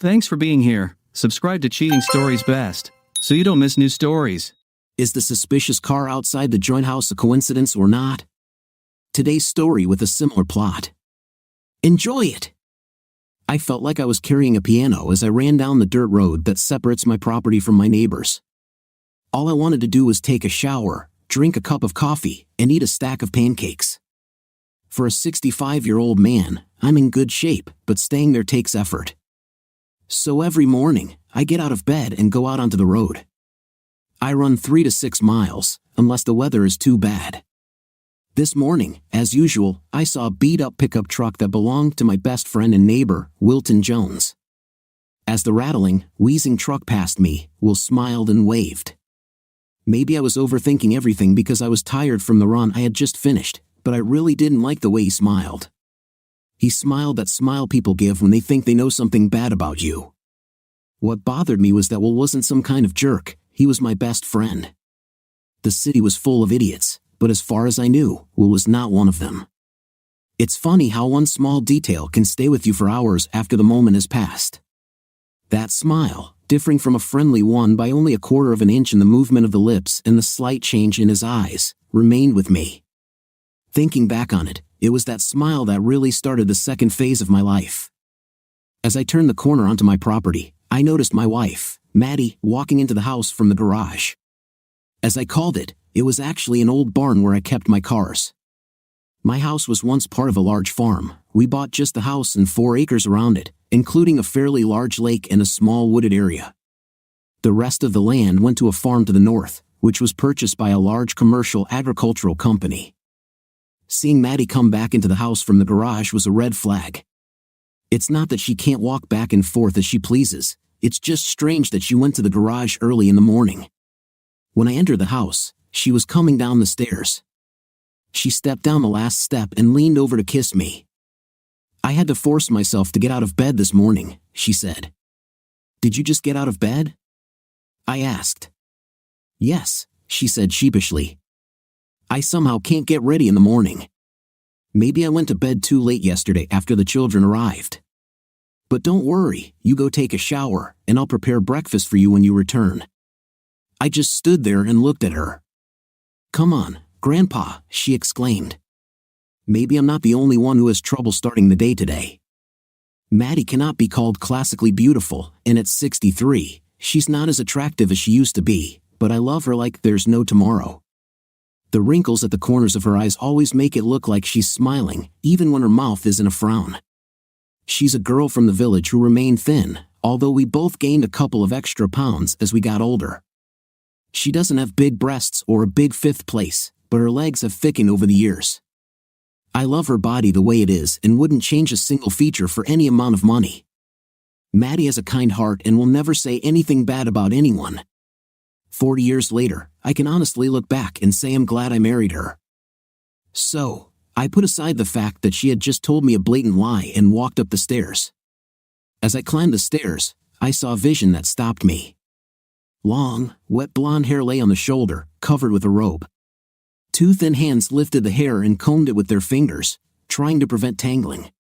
Thanks for being here. Subscribe to Cheating Stories Best, so you don't miss new stories. Is the suspicious car outside the joint house a coincidence or not? Today's story with a similar plot. Enjoy it! I felt like I was carrying a piano as I ran down the dirt road that separates my property from my neighbors. All I wanted to do was take a shower, drink a cup of coffee, and eat a stack of pancakes. For a 65-year-old man, I'm in good shape, but staying there takes effort. So every morning, I get out of bed and go out onto the road. I run 3 to 6 miles, unless the weather is too bad. This morning, as usual, I saw a beat-up pickup truck that belonged to my best friend and neighbor, Wilton Jones. As the rattling, wheezing truck passed me, Will smiled and waved. Maybe I was overthinking everything because I was tired from the run I had just finished, but I really didn't like the way he smiled. He smiled that smile people give when they think they know something bad about you. What bothered me was that Will wasn't some kind of jerk, he was my best friend. The city was full of idiots, but as far as I knew, Will was not one of them. It's funny how one small detail can stay with you for hours after the moment has passed. That smile, differing from a friendly one by only 1/4 of an inch in the movement of the lips and the slight change in his eyes, remained with me. Thinking back on it, it was that smile that really started the second phase of my life. As I turned the corner onto my property, I noticed my wife, Maddie, walking into the house from the garage. As I called it, it was actually an old barn where I kept my cars. My house was once part of a large farm. We bought just the house and 4 acres around it, including a fairly large lake and a small wooded area. The rest of the land went to a farm to the north, which was purchased by a large commercial agricultural company. Seeing Maddie come back into the house from the garage was a red flag. It's not that she can't walk back and forth as she pleases, it's just strange that she went to the garage early in the morning. When I entered the house, she was coming down the stairs. She stepped down the last step and leaned over to kiss me. "I had to force myself to get out of bed this morning," she said. "Did you just get out of bed?" I asked. "Yes," she said sheepishly. "I somehow can't get ready in the morning. Maybe I went to bed too late yesterday after the children arrived. But don't worry, you go take a shower, and I'll prepare breakfast for you when you return." I just stood there and looked at her. "Come on, Grandpa," she exclaimed. Maybe I'm not the only one who has trouble starting the day today. Maddie cannot be called classically beautiful, and at 63, she's not as attractive as she used to be, but I love her like there's no tomorrow. The wrinkles at the corners of her eyes always make it look like she's smiling, even when her mouth is in a frown. She's a girl from the village who remained thin, although we both gained a couple of extra pounds as we got older. She doesn't have big breasts or a big fifth place, but her legs have thickened over the years. I love her body the way it is and wouldn't change a single feature for any amount of money. Maddie has a kind heart and will never say anything bad about anyone. 40 years later, I can honestly look back and say I'm glad I married her. So, I put aside the fact that she had just told me a blatant lie and walked up the stairs. As I climbed the stairs, I saw a vision that stopped me. Long, wet blonde hair lay on the shoulder, covered with a robe. 2 thin hands lifted the hair and combed it with their fingers, trying to prevent tangling.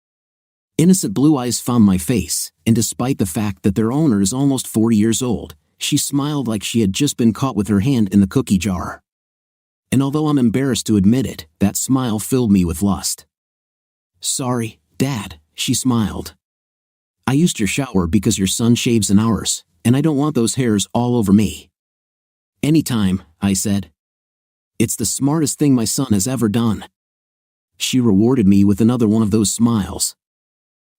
Innocent blue eyes found my face, and despite the fact that their owner is almost 40 years old, she smiled like she had just been caught with her hand in the cookie jar. And although I'm embarrassed to admit it, that smile filled me with lust. "Sorry, Dad," she smiled. "I used your shower because your son shaves in ours, and I don't want those hairs all over me." "Anytime," I said. "It's the smartest thing my son has ever done." She rewarded me with another one of those smiles.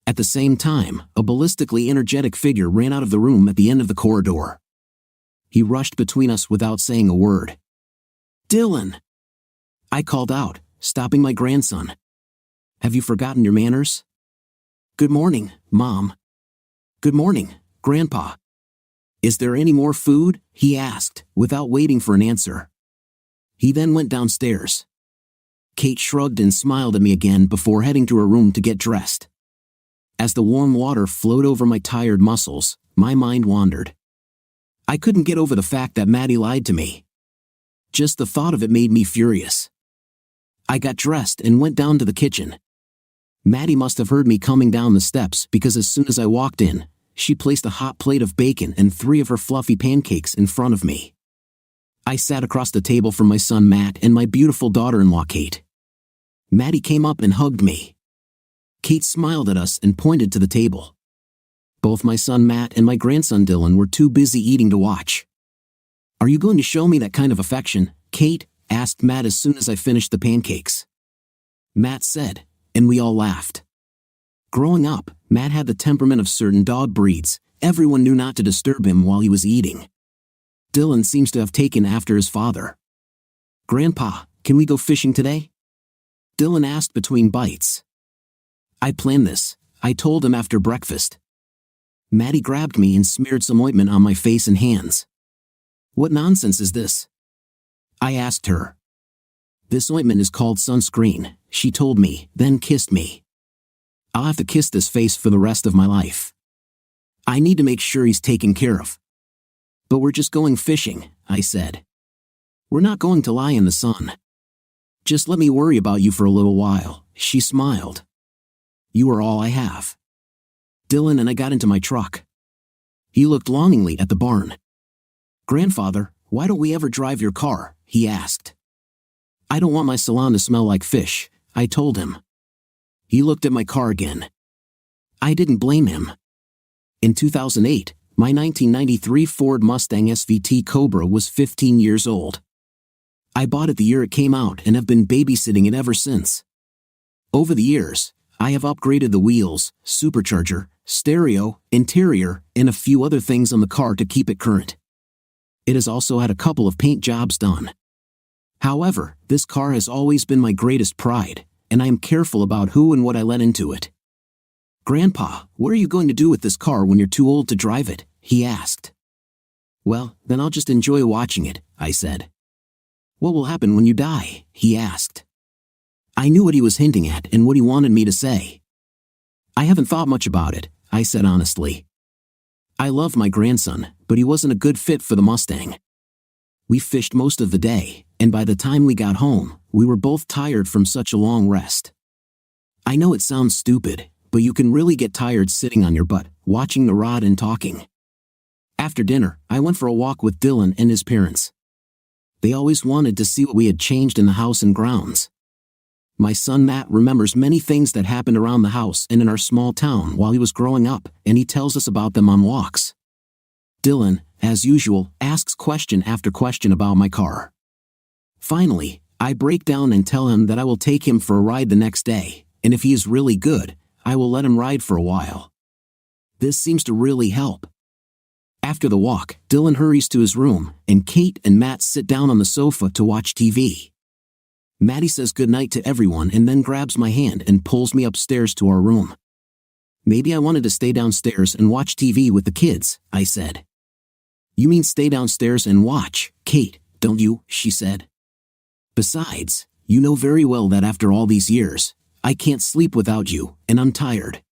At the same time, a ballistically energetic figure ran out of the room at the end of the corridor. He rushed between us without saying a word. "Dylan!" I called out, stopping my grandson. "Have you forgotten your manners?" "Good morning, Mom." "Good morning, Grandpa." "Is there any more food?" he asked, without waiting for an answer. He then went downstairs. Kate shrugged and smiled at me again before heading to her room to get dressed. As the warm water flowed over my tired muscles, my mind wandered. I couldn't get over the fact that Maddie lied to me. Just the thought of it made me furious. I got dressed and went down to the kitchen. Maddie must have heard me coming down the steps because as soon as I walked in, she placed a hot plate of bacon and 3 of her fluffy pancakes in front of me. I sat across the table from my son Matt and my beautiful daughter-in-law Kate. Maddie came up and hugged me. Kate smiled at us and pointed to the table. Both my son Matt and my grandson Dylan were too busy eating to watch. "Are you going to show me that kind of affection, Kate?" asked Matt as soon as I finished the pancakes. Matt said, and we all laughed. Growing up, Matt had the temperament of certain dog breeds. Everyone knew not to disturb him while he was eating. Dylan seems to have taken after his father. "Grandpa, can we go fishing today?" Dylan asked between bites. "I planned this," I told him after breakfast. Maddie grabbed me and smeared some ointment on my face and hands. "What nonsense is this?" I asked her. "This ointment is called sunscreen," she told me, then kissed me. "I'll have to kiss this face for the rest of my life. I need to make sure he's taken care of." "But we're just going fishing," I said. "We're not going to lie in the sun. Just let me worry about you for a little while," she smiled. "You are all I have." Dylan and I got into my truck. He looked longingly at the barn. "Grandfather, why don't we ever drive your car?" he asked. "I don't want my salon to smell like fish," I told him. He looked at my car again. I didn't blame him. In 2008, my 1993 Ford Mustang SVT Cobra was 15 years old. I bought it the year it came out and have been babysitting it ever since. Over the years, I have upgraded the wheels, supercharger, stereo, interior, and a few other things on the car to keep it current. It has also had a couple of paint jobs done. However, this car has always been my greatest pride, and I am careful about who and what I let into it. "Grandpa, what are you going to do with this car when you're too old to drive it?" he asked. "Well, then I'll just enjoy watching it," I said. "What will happen when you die?" he asked. I knew what he was hinting at and what he wanted me to say. "I haven't thought much about it," I said honestly. I love my grandson, but he wasn't a good fit for the Mustang. We fished most of the day, and by the time we got home, we were both tired from such a long rest. I know it sounds stupid, but you can really get tired sitting on your butt, watching the rod and talking. After dinner, I went for a walk with Dylan and his parents. They always wanted to see what we had changed in the house and grounds. My son Matt remembers many things that happened around the house and in our small town while he was growing up, and he tells us about them on walks. Dylan, as usual, asks question after question about my car. Finally, I break down and tell him that I will take him for a ride the next day, and if he is really good, I will let him ride for a while. This seems to really help. After the walk, Dylan hurries to his room, and Kate and Matt sit down on the sofa to watch TV. Maddie says goodnight to everyone and then grabs my hand and pulls me upstairs to our room. "Maybe I wanted to stay downstairs and watch TV with the kids," I said. "You mean stay downstairs and watch, Kate, don't you?" she said. "Besides, you know very well that after all these years, I can't sleep without you, and I'm tired.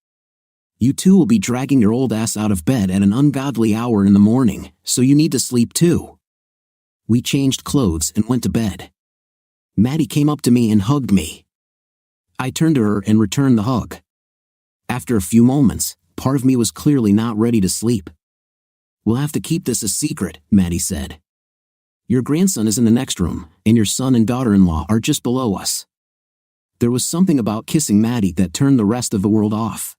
You two will be dragging your old ass out of bed at an ungodly hour in the morning, so you need to sleep too." We changed clothes and went to bed. Maddie came up to me and hugged me. I turned to her and returned the hug. After a few moments, part of me was clearly not ready to sleep. "We'll have to keep this a secret," Maddie said. "Your grandson is in the next room, and your son and daughter-in-law are just below us." There was something about kissing Maddie that turned the rest of the world off.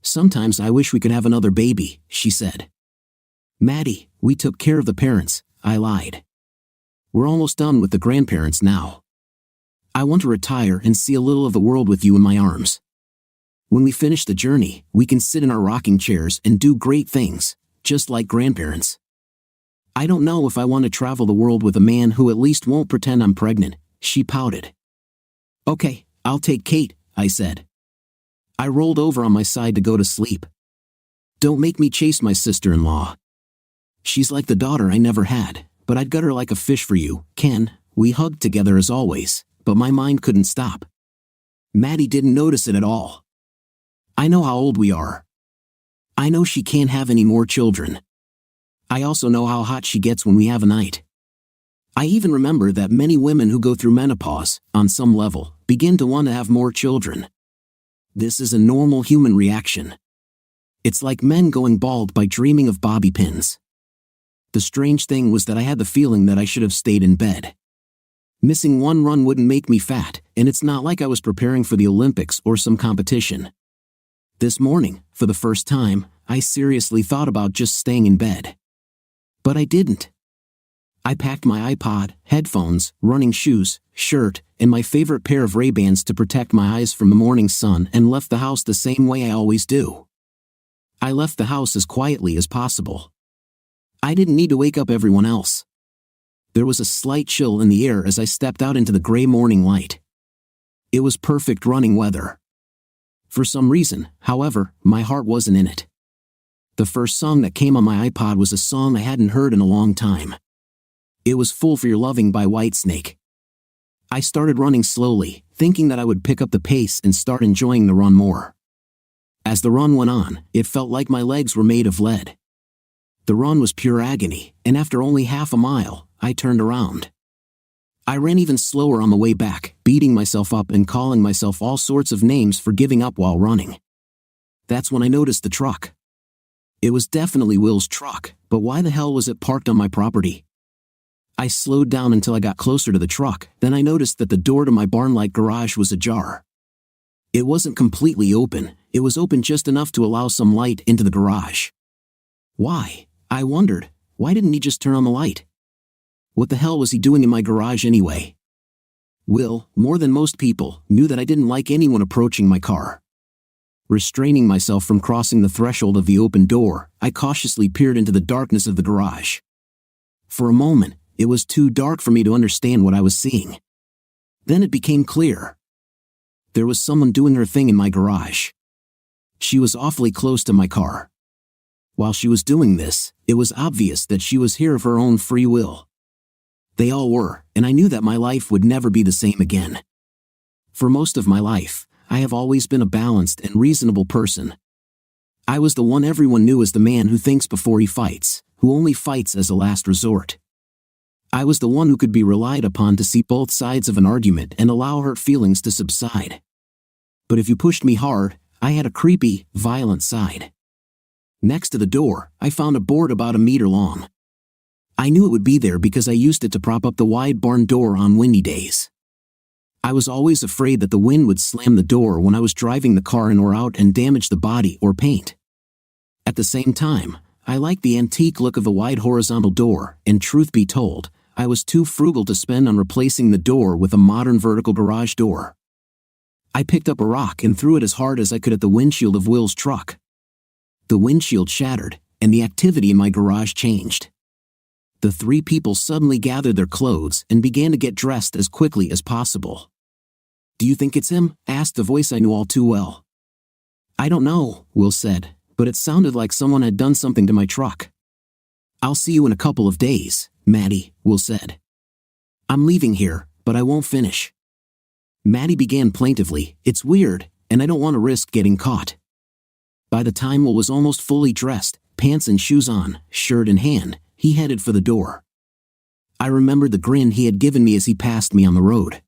"Sometimes I wish we could have another baby," she said. "Maddie, we took care of the parents," I lied. "We're almost done with the grandparents now. I want to retire and see a little of the world with you in my arms. When we finish the journey, we can sit in our rocking chairs and do great things, just like grandparents. I don't know if I want to travel the world with a man who at least won't pretend I'm pregnant," she pouted. "Okay, I'll take Kate," I said. I rolled over on my side to go to sleep. "Don't make me chase my sister-in-law. She's like the daughter I never had, but I'd gut her like a fish for you, Ken." We hugged together as always, but my mind couldn't stop. Maddie didn't notice it at all. I know how old we are. I know she can't have any more children. I also know how hot she gets when we have a night. I even remember that many women who go through menopause, on some level, begin to want to have more children. This is a normal human reaction. It's like men going bald by dreaming of bobby pins. The strange thing was that I had the feeling that I should have stayed in bed. Missing one run wouldn't make me fat, and it's not like I was preparing for the Olympics or some competition. This morning, for the first time, I seriously thought about just staying in bed. But I didn't. I packed my iPod, headphones, running shoes, shirt, and my favorite pair of Ray-Bans to protect my eyes from the morning sun and left the house the same way I always do. I left the house as quietly as possible. I didn't need to wake up everyone else. There was a slight chill in the air as I stepped out into the gray morning light. It was perfect running weather. For some reason, however, my heart wasn't in it. The first song that came on my iPod was a song I hadn't heard in a long time. It was Fool for Your Loving by Whitesnake. I started running slowly, thinking that I would pick up the pace and start enjoying the run more. As the run went on, it felt like my legs were made of lead. The run was pure agony, and after only half a mile, I turned around. I ran even slower on the way back, beating myself up and calling myself all sorts of names for giving up while running. That's when I noticed the truck. It was definitely Will's truck, but why the hell was it parked on my property? I slowed down until I got closer to the truck, then I noticed that the door to my barn-like garage was ajar. It wasn't completely open, it was open just enough to allow some light into the garage. Why? I wondered, why didn't he just turn on the light? What the hell was he doing in my garage anyway? Will, more than most people, knew that I didn't like anyone approaching my car. Restraining myself from crossing the threshold of the open door, I cautiously peered into the darkness of the garage. For a moment, it was too dark for me to understand what I was seeing. Then it became clear. There was someone doing her thing in my garage. She was awfully close to my car. While she was doing this, it was obvious that she was here of her own free will. They all were, and I knew that my life would never be the same again. For most of my life, I have always been a balanced and reasonable person. I was the one everyone knew as the man who thinks before he fights, who only fights as a last resort. I was the one who could be relied upon to see both sides of an argument and allow hurt feelings to subside. But if you pushed me hard, I had a creepy, violent side. Next to the door, I found a board about a meter long. I knew it would be there because I used it to prop up the wide barn door on windy days. I was always afraid that the wind would slam the door when I was driving the car in or out and damage the body or paint. At the same time, I liked the antique look of the wide horizontal door, and truth be told, I was too frugal to spend on replacing the door with a modern vertical garage door. I picked up a rock and threw it as hard as I could at the windshield of Will's truck. The windshield shattered, and the activity in my garage changed. The three people suddenly gathered their clothes and began to get dressed as quickly as possible. "Do you think it's him?" asked a voice I knew all too well. "I don't know," Will said, "but it sounded like someone had done something to my truck." "I'll see you in a couple of days, Maddie," Will said. "I'm leaving here, but I won't finish." Maddie began plaintively, "It's weird, and I don't want to risk getting caught." By the time Will was almost fully dressed, pants and shoes on, shirt in hand, he headed for the door. I remembered the grin he had given me as he passed me on the road.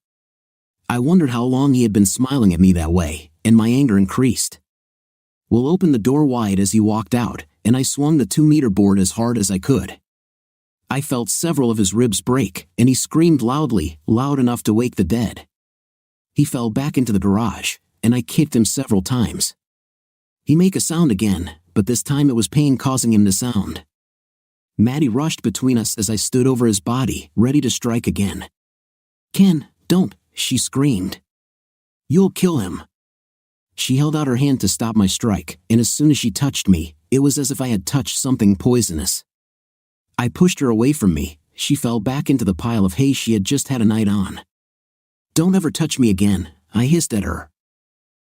I wondered how long he had been smiling at me that way, and my anger increased. Will opened the door wide as he walked out, and I swung the 2-meter board as hard as I could. I felt several of his ribs break, and he screamed loudly, loud enough to wake the dead. He fell back into the garage, and I kicked him several times. He made a sound again, but this time it was pain causing him to sound. Maddie rushed between us as I stood over his body, ready to strike again. "Ken, don't," she screamed. "You'll kill him." She held out her hand to stop my strike, and as soon as she touched me, it was as if I had touched something poisonous. I pushed her away from me. She fell back into the pile of hay she had just had a night on. "Don't ever touch me again," I hissed at her.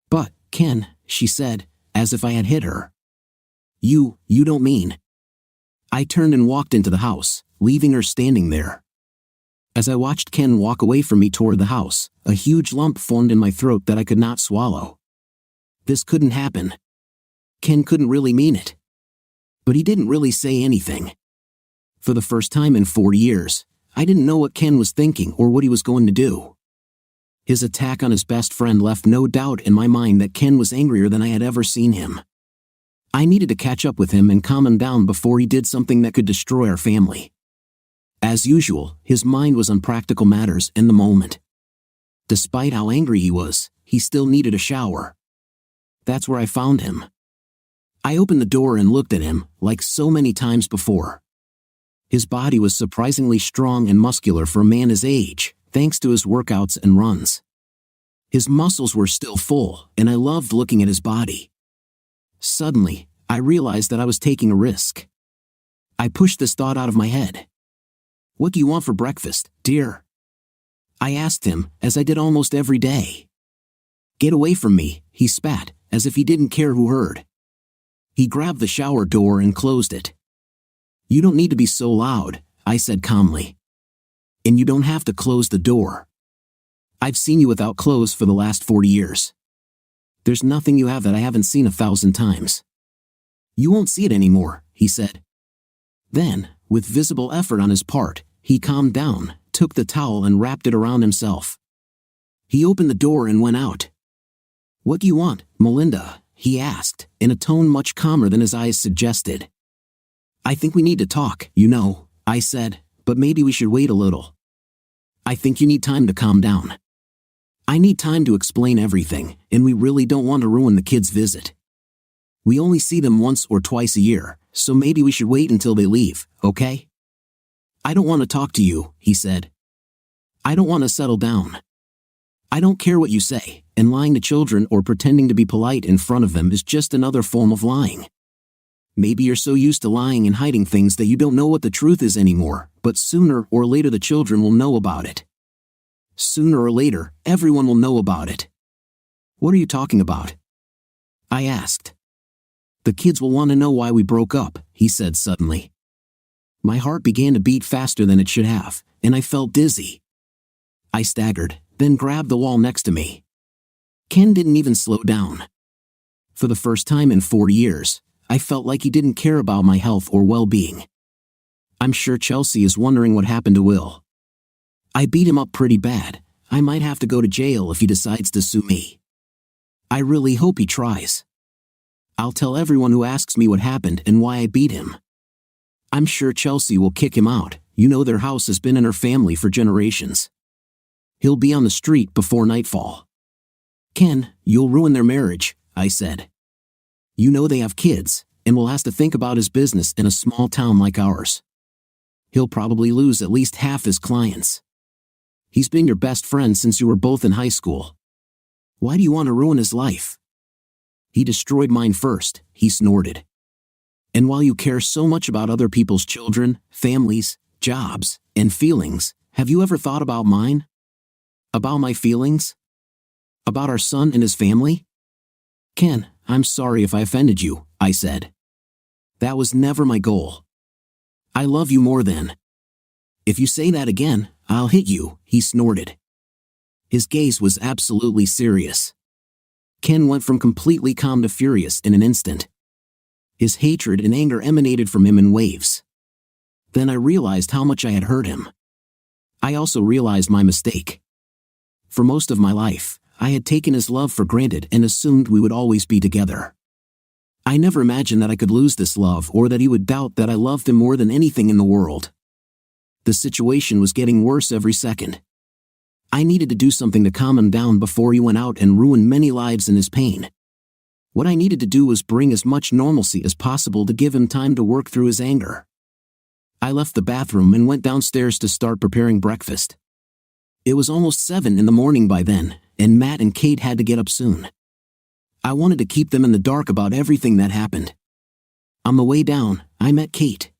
"But, Ken," she said, as if I had hit her. You don't mean." I turned and walked into the house, leaving her standing there. As I watched Ken walk away from me toward the house, a huge lump formed in my throat that I could not swallow. This couldn't happen. Ken couldn't really mean it. But he didn't really say anything. For the first time in 4 years, I didn't know what Ken was thinking or what he was going to do. His attack on his best friend left no doubt in my mind that Ken was angrier than I had ever seen him. I needed to catch up with him and calm him down before he did something that could destroy our family. As usual, his mind was on practical matters in the moment. Despite how angry he was, he still needed a shower. That's where I found him. I opened the door and looked at him, like so many times before. His body was surprisingly strong and muscular for a man his age, thanks to his workouts and runs. His muscles were still full, and I loved looking at his body. Suddenly, I realized that I was taking a risk. I pushed this thought out of my head. "What do you want for breakfast, dear?" I asked him, as I did almost every day. "Get away from me," he spat, as if he didn't care who heard. He grabbed the shower door and closed it. "You don't need to be so loud," I said calmly. "And you don't have to close the door. I've seen you without clothes for the last 40 years. There's nothing you have that I haven't seen 1,000 times. You won't see it anymore," he said. Then, with visible effort on his part, he calmed down, took the towel and wrapped it around himself. He opened the door and went out. "What do you want, Melinda?" he asked, in a tone much calmer than his eyes suggested. "I think we need to talk, I said, "but maybe we should wait a little. I think you need time to calm down. I need time to explain everything, and we really don't want to ruin the kids' visit. We only see them once or twice a year, so maybe we should wait until they leave, okay?" "I don't want to talk to you," he said. "I don't want to settle down. I don't care what you say, and lying to children or pretending to be polite in front of them is just another form of lying. Maybe you're so used to lying and hiding things that you don't know what the truth is anymore, but sooner or later the children will know about it. Sooner or later, everyone will know about it." "What are you talking about?" I asked. "The kids will want to know why we broke up," he said suddenly. My heart began to beat faster than it should have, and I felt dizzy. I staggered, then grabbed the wall next to me. Ken didn't even slow down. For the first time in 40 years, I felt like he didn't care about my health or well-being. "I'm sure Chelsea is wondering what happened to Will. I beat him up pretty bad. I might have to go to jail if he decides to sue me. I really hope he tries. I'll tell everyone who asks me what happened and why I beat him. I'm sure Chelsea will kick him out. Their house has been in her family for generations. He'll be on the street before nightfall." "Ken, you'll ruin their marriage," I said. They have kids, and will have to think about his business in a small town like ours. He'll probably lose at least half his clients. He's been your best friend since you were both in high school. Why do you want to ruin his life?" "He destroyed mine first," he snorted. "And while you care so much about other people's children, families, jobs, and feelings, have you ever thought about mine? About my feelings? About our son and his family?" "Ken, I'm sorry if I offended you," I said. "That was never my goal. I love you more than—" "If you say that again, I'll hit you," he snorted. His gaze was absolutely serious. Ken went from completely calm to furious in an instant. His hatred and anger emanated from him in waves. Then I realized how much I had hurt him. I also realized my mistake. For most of my life, I had taken his love for granted and assumed we would always be together. I never imagined that I could lose this love or that he would doubt that I loved him more than anything in the world. The situation was getting worse every second. I needed to do something to calm him down before he went out and ruined many lives in his pain. What I needed to do was bring as much normalcy as possible to give him time to work through his anger. I left the bathroom and went downstairs to start preparing breakfast. It was almost 7 in the morning by then, and Matt and Kate had to get up soon. I wanted to keep them in the dark about everything that happened. On the way down, I met Kate.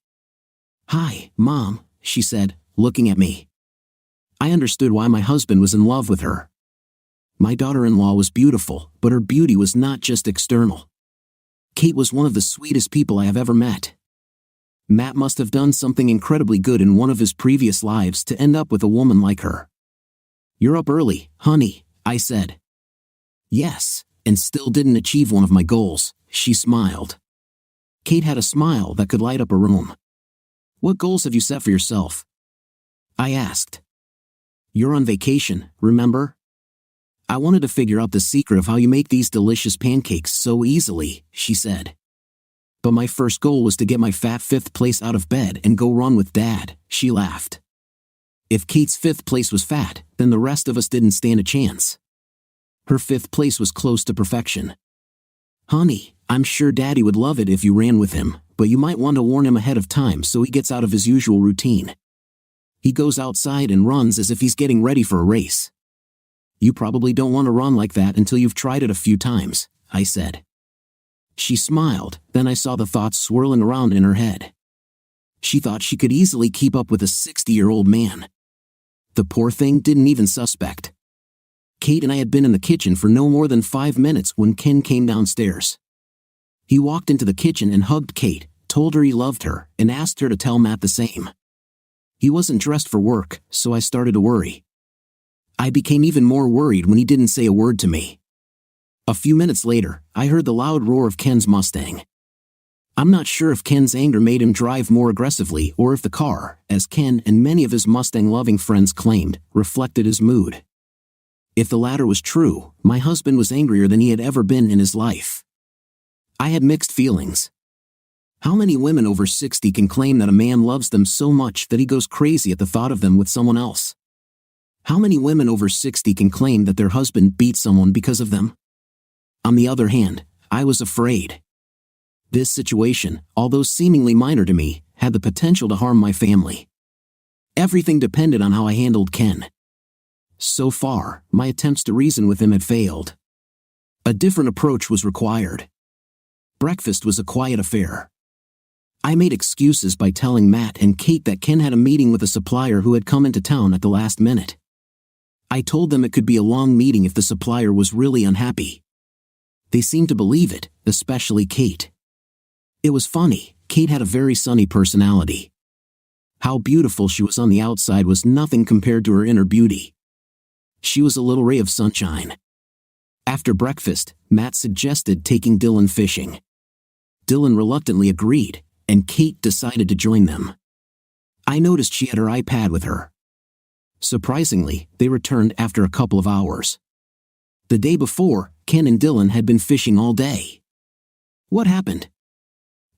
"Hi, Mom," she said, looking at me. I understood why my husband was in love with her. My daughter-in-law was beautiful, but her beauty was not just external. Kate was one of the sweetest people I have ever met. Matt must have done something incredibly good in one of his previous lives to end up with a woman like her. "You're up early, honey," I said. "Yes, and still didn't achieve one of my goals," she smiled. Kate had a smile that could light up a room. "What goals have you set for yourself?" I asked. "You're on vacation, remember? I wanted to figure out the secret of how you make these delicious pancakes so easily," she said. but my first goal was to get my fat fifth place out of bed and go run with Dad, she laughed. If Kate's fifth place was fat, then the rest of us didn't stand a chance. Her fifth place was close to perfection. Honey, I'm sure Daddy would love it if you ran with him, but you might want to warn him ahead of time so he gets out of his usual routine. He goes outside and runs as if he's getting ready for a race. You probably don't want to run like that until you've tried it a few times, I said. She smiled, then I saw the thoughts swirling around in her head. She thought she could easily keep up with a 60-year-old man. The poor thing didn't even suspect. Kate and I had been in the kitchen for no more than 5 minutes when Ken came downstairs. He walked into the kitchen and hugged Kate, told her he loved her, and asked her to tell Matt the same. He wasn't dressed for work, so I started to worry. I became even more worried when he didn't say a word to me. A few minutes later, I heard the loud roar of Ken's Mustang. I'm not sure if Ken's anger made him drive more aggressively or if the car, as Ken and many of his Mustang-loving friends claimed, reflected his mood. If the latter was true, my husband was angrier than he had ever been in his life. I had mixed feelings. How many women over 60 can claim that a man loves them so much that he goes crazy at the thought of them with someone else? How many women over 60 can claim that their husband beat someone because of them? On the other hand, I was afraid. This situation, although seemingly minor to me, had the potential to harm my family. Everything depended on how I handled Ken. So far, my attempts to reason with him had failed. A different approach was required. Breakfast was a quiet affair. I made excuses by telling Matt and Kate that Ken had a meeting with a supplier who had come into town at the last minute. I told them it could be a long meeting if the supplier was really unhappy. They seemed to believe it, especially Kate. It was funny, Kate had a very sunny personality. How beautiful she was on the outside was nothing compared to her inner beauty. She was a little ray of sunshine. After breakfast, Matt suggested taking Dylan fishing. Dylan reluctantly agreed, and Kate decided to join them. I noticed she had her iPad with her. Surprisingly, they returned after a couple of hours. The day before, Ken and Dylan had been fishing all day. What happened?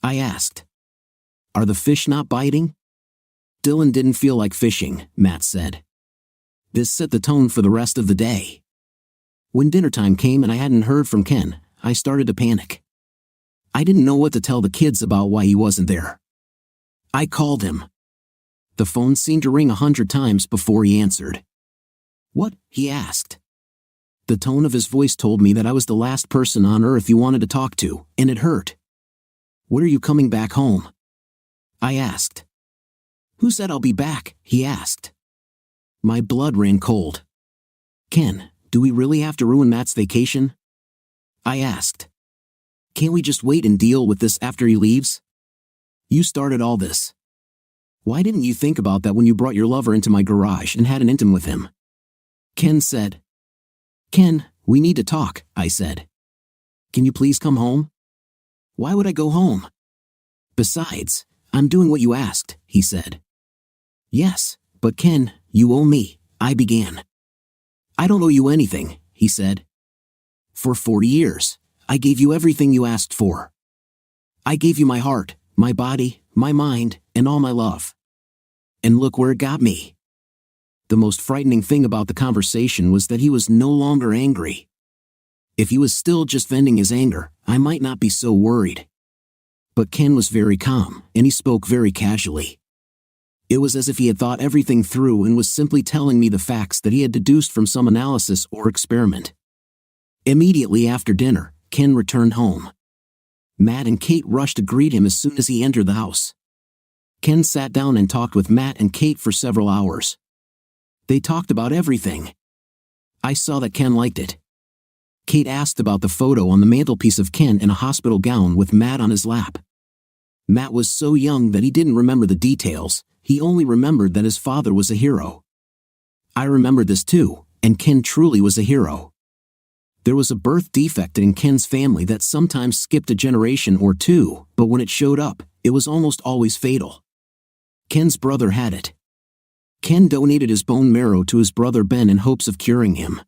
I asked. Are the fish not biting? Dylan didn't feel like fishing, Matt said. This set the tone for the rest of the day. When dinner time came and I hadn't heard from Ken, I started to panic. I didn't know what to tell the kids about why he wasn't there. I called him. The phone seemed to ring 100 times before he answered. What? He asked. The tone of his voice told me that I was the last person on earth he wanted to talk to, and it hurt. When are you coming back home? I asked. Who said I'll be back? He asked. My blood ran cold. Ken, do we really have to ruin Matt's vacation? I asked. Can't we just wait and deal with this after he leaves? You started all this. Why didn't you think about that when you brought your lover into my garage and had an intim with him? Ken said. Ken, we need to talk, I said. Can you please come home? Why would I go home? Besides, I'm doing what you asked, he said. Yes, but Ken, you owe me, I began. I don't owe you anything, he said. For 40 years, I gave you everything you asked for. I gave you my heart, my body, my mind, and all my love. And look where it got me. The most frightening thing about the conversation was that he was no longer angry. If he was still just venting his anger, I might not be so worried. But Ken was very calm, and he spoke very casually. It was as if he had thought everything through and was simply telling me the facts that he had deduced from some analysis or experiment. Immediately after dinner, Ken returned home. Matt and Kate rushed to greet him as soon as he entered the house. Ken sat down and talked with Matt and Kate for several hours. They talked about everything. I saw that Ken liked it. Kate asked about the photo on the mantelpiece of Ken in a hospital gown with Matt on his lap. Matt was so young that he didn't remember the details, he only remembered that his father was a hero. I remembered this too, and Ken truly was a hero. There was a birth defect in Ken's family that sometimes skipped a generation or two, but when it showed up, it was almost always fatal. Ken's brother had it. Ken donated his bone marrow to his brother Ben in hopes of curing him.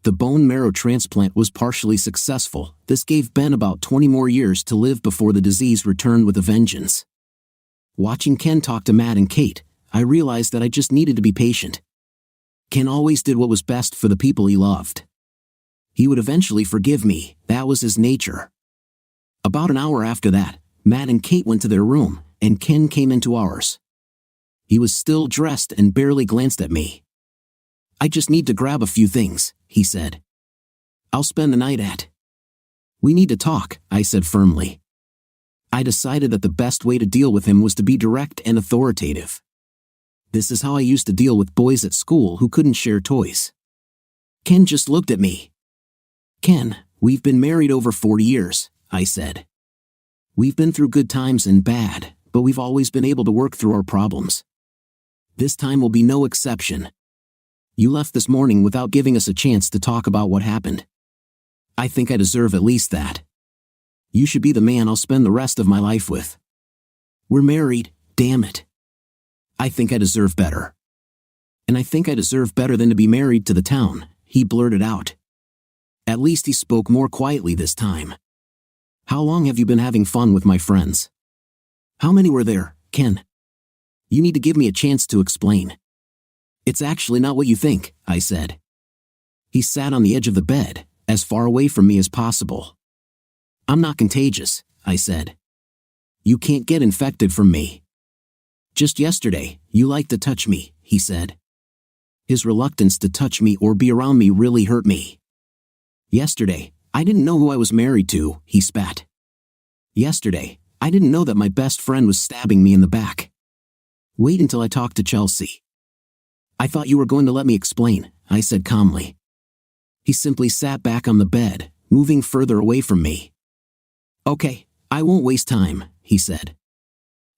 The bone marrow transplant was partially successful. This gave Ben about 20 more years to live before the disease returned with a vengeance. Watching Ken talk to Matt and Kate, I realized that I just needed to be patient. Ken always did what was best for the people he loved. He would eventually forgive me, that was his nature. About an hour after that, Matt and Kate went to their room, and Ken came into ours. He was still dressed and barely glanced at me. "I just need to grab a few things," he said. "I'll spend the night at." "We need to talk," I said firmly. I decided that the best way to deal with him was to be direct and authoritative. This is how I used to deal with boys at school who couldn't share toys. Ken just looked at me. "Ken, we've been married over 40 years, I said. "We've been through good times and bad, but we've always been able to work through our problems. This time will be no exception. You left this morning without giving us a chance to talk about what happened. I think I deserve at least that. You should be the man I'll spend the rest of my life with. We're married, damn it. I think I deserve better. And I think I deserve better than to be married to the town," he blurted out. At least he spoke more quietly this time. "How long have you been having fun with my friends?" "How many were there, Ken?" "You need to give me a chance to explain." "It's actually not what you think," I said. He sat on the edge of the bed, as far away from me as possible. "I'm not contagious," I said. "You can't get infected from me." "Just yesterday, you liked to touch me," he said. His reluctance to touch me or be around me really hurt me. "Yesterday, I didn't know who I was married to," he spat. "Yesterday, I didn't know that my best friend was stabbing me in the back. Wait until I talk to Chelsea." "I thought you were going to let me explain," I said calmly. He simply sat back on the bed, moving further away from me. "Okay, I won't waste time," he said.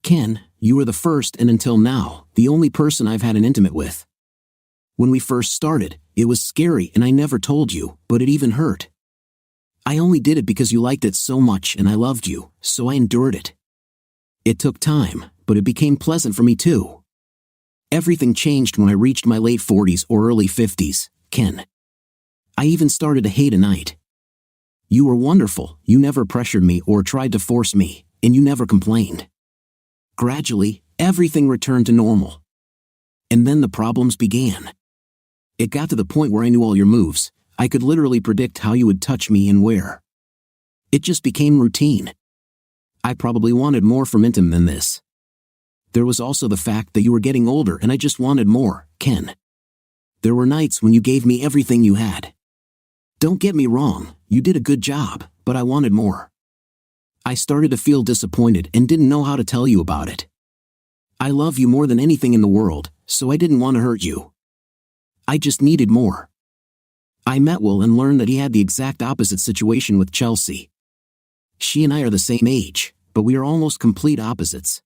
"Ken, you were the first and until now, the only person I've had an intimate with. When we first started, it was scary and I never told you, but it even hurt. I only did it because you liked it so much and I loved you, so I endured it. It took time, but it became pleasant for me too. Everything changed when I reached my late 40s or early 50s, Ken. I even started to hate a night. You were wonderful, you never pressured me or tried to force me, and you never complained. Gradually, everything returned to normal. And then the problems began. It got to the point where I knew all your moves. I could literally predict how you would touch me and where. It just became routine. I probably wanted more from intim than this. There was also the fact that you were getting older and I just wanted more, Ken. There were nights when you gave me everything you had. Don't get me wrong, you did a good job, but I wanted more. I started to feel disappointed and didn't know how to tell you about it. I love you more than anything in the world, so I didn't want to hurt you. I just needed more. I met Will and learned that he had the exact opposite situation with Chelsea. She and I are the same age, but we are almost complete opposites.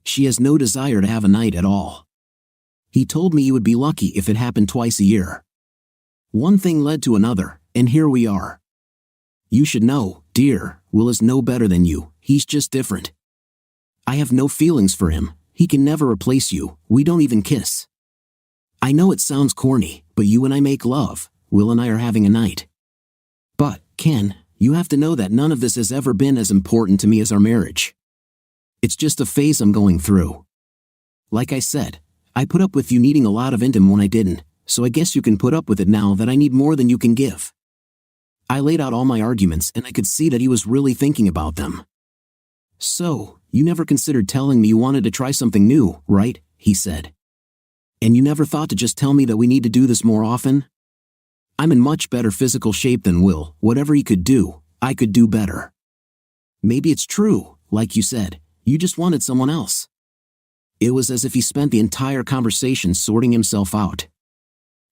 She has no desire to have a night at all. He told me you would be lucky if it happened twice a year. One thing led to another, and here we are. You should know, dear, Will is no better than you, he's just different. I have no feelings for him, he can never replace you, we don't even kiss. I know it sounds corny, but you and I make love, Will and I are having a night. But, Ken, you have to know that none of this has ever been as important to me as our marriage. It's just a phase I'm going through. Like I said, I put up with you needing a lot of intim when I didn't, so I guess you can put up with it now that I need more than you can give. I laid out all my arguments and I could see that he was really thinking about them. So, you never considered telling me you wanted to try something new, right? He said. And you never thought to just tell me that we need to do this more often? I'm in much better physical shape than Will, whatever he could do, I could do better. Maybe it's true, like you said, you just wanted someone else. It was as if he spent the entire conversation sorting himself out.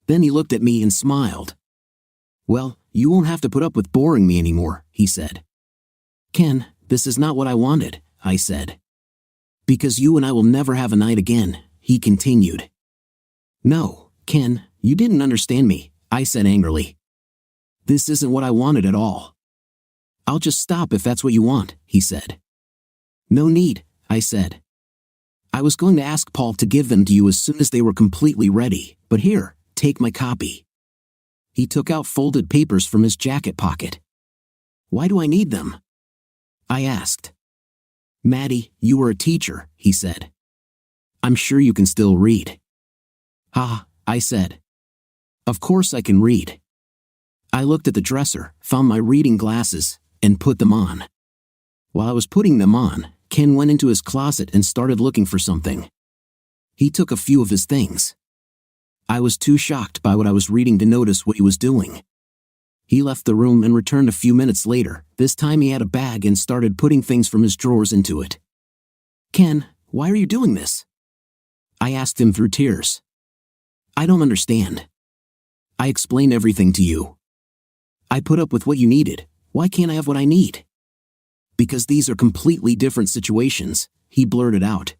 Then he looked at me and smiled. Well, you won't have to put up with boring me anymore, he said. Ken, this is not what I wanted, I said. Because you and I will never have a night again, he continued. No, Ken, you didn't understand me, I said angrily. This isn't what I wanted at all. I'll just stop if that's what you want, he said. No need, I said. I was going to ask Paul to give them to you as soon as they were completely ready, but here, take my copy. He took out folded papers from his jacket pocket. Why do I need them? I asked. Maddie, you were a teacher, he said. I'm sure you can still read. Ha, I said. Of course I can read. I looked at the dresser, found my reading glasses, and put them on. While I was putting them on, Ken went into his closet and started looking for something. He took a few of his things. I was too shocked by what I was reading to notice what he was doing. He left the room and returned a few minutes later. This time he had a bag and started putting things from his drawers into it. Ken, why are you doing this? I asked him through tears. I don't understand. I explained everything to you. I put up with what you needed. Why can't I have what I need? Because these are completely different situations, he blurted out.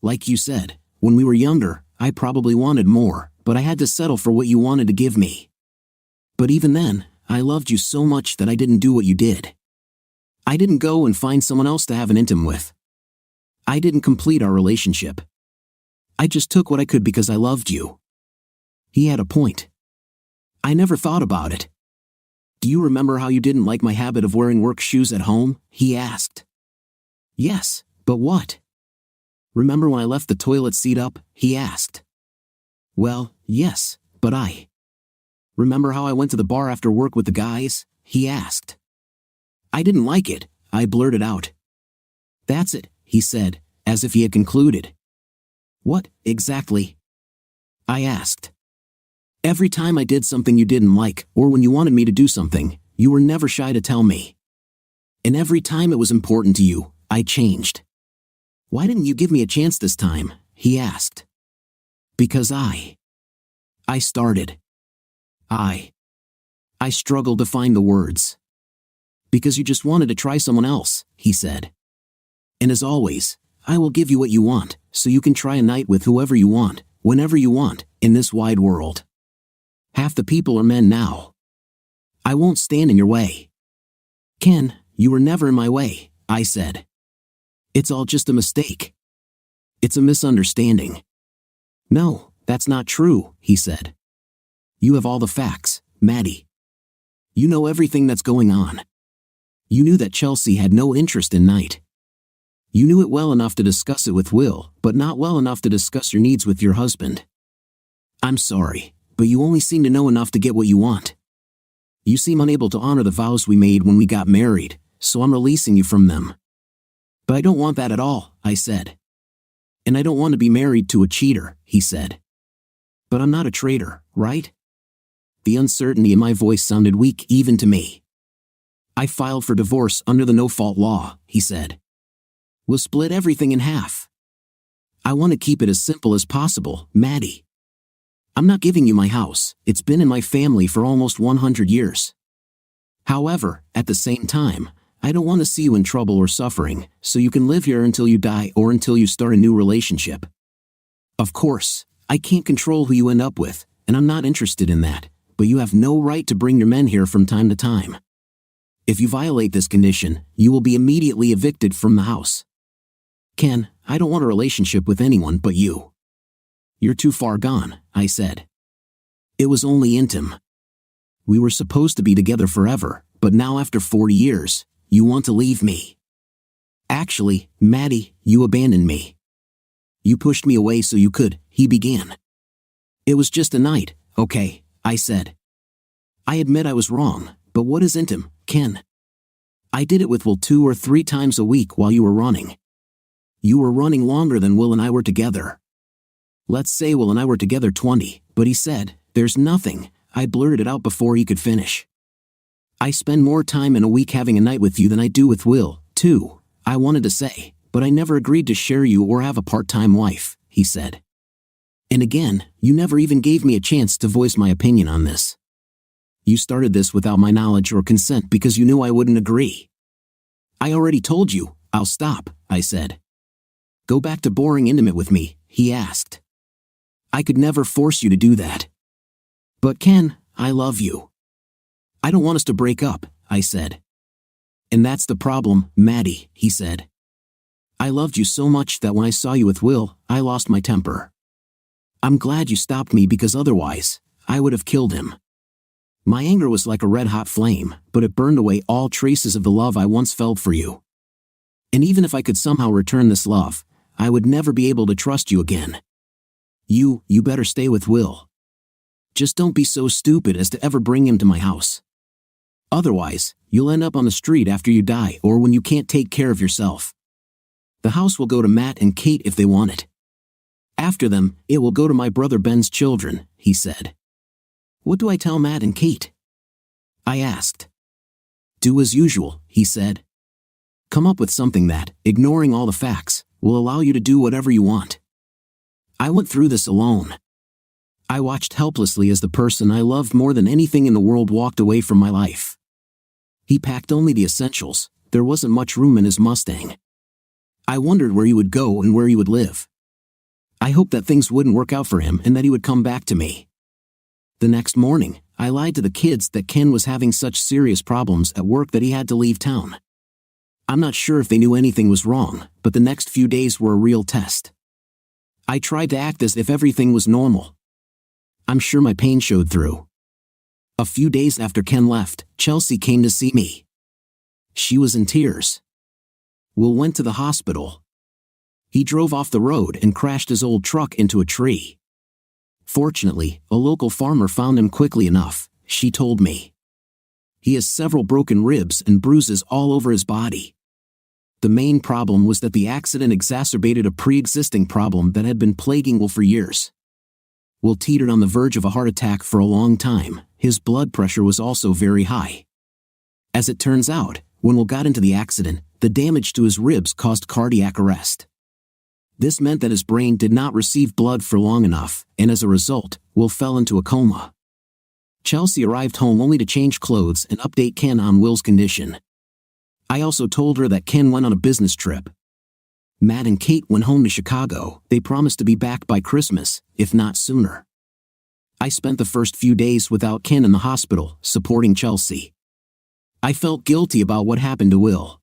Like you said, when we were younger, I probably wanted more, but I had to settle for what you wanted to give me. But even then, I loved you so much that I didn't do what you did. I didn't go and find someone else to have an intim with. I didn't complete our relationship. I just took what I could because I loved you. He had a point. I never thought about it. Do you remember how you didn't like my habit of wearing work shoes at home? He asked. Yes, but what? Remember when I left the toilet seat up? He asked. Well, yes, but I. Remember how I went to the bar after work with the guys? He asked. I didn't like it, I blurted out. That's it, he said, as if he had concluded. What, exactly? I asked. Every time I did something you didn't like, or when you wanted me to do something, you were never shy to tell me. And every time it was important to you, I changed. Why didn't you give me a chance this time? He asked. Because I started. I struggled to find the words. Because you just wanted to try someone else, he said. And as always, I will give you what you want, so you can try a night with whoever you want, whenever you want, in this wide world. Half the people are men now. I won't stand in your way. Ken, you were never in my way, I said. It's all just a mistake. It's a misunderstanding. No, that's not true, he said. You have all the facts, Maddie. You know everything that's going on. You knew that Chelsea had no interest in Knight. You knew it well enough to discuss it with Will, but not well enough to discuss your needs with your husband. I'm sorry, but you only seem to know enough to get what you want. You seem unable to honor the vows we made when we got married, so I'm releasing you from them. But I don't want that at all, I said. And I don't want to be married to a cheater, he said. But I'm not a traitor, right? The uncertainty in my voice sounded weak even to me. I filed for divorce under the no-fault law, he said. We'll split everything in half. I want to keep it as simple as possible, Maddie. I'm not giving you my house. It's been in my family for almost 100 years. However, at the same time, I don't want to see you in trouble or suffering, so you can live here until you die or until you start a new relationship. Of course, I can't control who you end up with, and I'm not interested in that, but you have no right to bring your men here from time to time. If you violate this condition, you will be immediately evicted from the house. Ken, I don't want a relationship with anyone but you. You're too far gone, I said. It was only intim. We were supposed to be together forever, but now after 40 years, you want to leave me. Actually, Maddie, you abandoned me. You pushed me away so you could, he began. It was just a night, okay, I said. I admit I was wrong, but what is intim, Ken? I did it with Will 2 or 3 times a week while you were running. You were running longer than Will and I were together. Let's say Will and I were together 20, but he said, there's nothing. I blurted it out before he could finish. I spend more time in a week having a night with you than I do with Will, too, I wanted to say, but I never agreed to share you or have a part-time wife, he said. And again, you never even gave me a chance to voice my opinion on this. You started this without my knowledge or consent because you knew I wouldn't agree. I already told you, I'll stop, I said. Go back to boring intimate with me, he asked. I could never force you to do that. But Ken, I love you. I don't want us to break up, I said. And that's the problem, Maddie, he said. I loved you so much that when I saw you with Will, I lost my temper. I'm glad you stopped me because otherwise, I would have killed him. My anger was like a red-hot flame, but it burned away all traces of the love I once felt for you. And even if I could somehow return this love, I would never be able to trust you again. You better stay with Will. Just don't be so stupid as to ever bring him to my house. Otherwise, you'll end up on the street after you die or when you can't take care of yourself. The house will go to Matt and Kate if they want it. After them, it will go to my brother Ben's children, he said. What do I tell Matt and Kate? I asked. Do as usual, he said. Come up with something that, ignoring all the facts, will allow you to do whatever you want. I went through this alone. I watched helplessly as the person I loved more than anything in the world walked away from my life. He packed only the essentials. There wasn't much room in his Mustang. I wondered where he would go and where he would live. I hoped that things wouldn't work out for him and that he would come back to me. The next morning, I lied to the kids that Ken was having such serious problems at work that he had to leave town. I'm not sure if they knew anything was wrong, but the next few days were a real test. I tried to act as if everything was normal. I'm sure my pain showed through. A few days after Ken left, Chelsea came to see me. She was in tears. Will went to the hospital. He drove off the road and crashed his old truck into a tree. Fortunately, a local farmer found him quickly enough, she told me. He has several broken ribs and bruises all over his body. The main problem was that the accident exacerbated a pre-existing problem that had been plaguing Will for years. Will teetered on the verge of a heart attack for a long time. His blood pressure was also very high. As it turns out, when Will got into the accident, the damage to his ribs caused cardiac arrest. This meant that his brain did not receive blood for long enough, and as a result, Will fell into a coma. Chelsea arrived home only to change clothes and update Ken on Will's condition. I also told her that Ken went on a business trip. Matt and Kate went home to Chicago. They promised to be back by Christmas, if not sooner. I spent the first few days without Ken in the hospital, supporting Chelsea. I felt guilty about what happened to Will.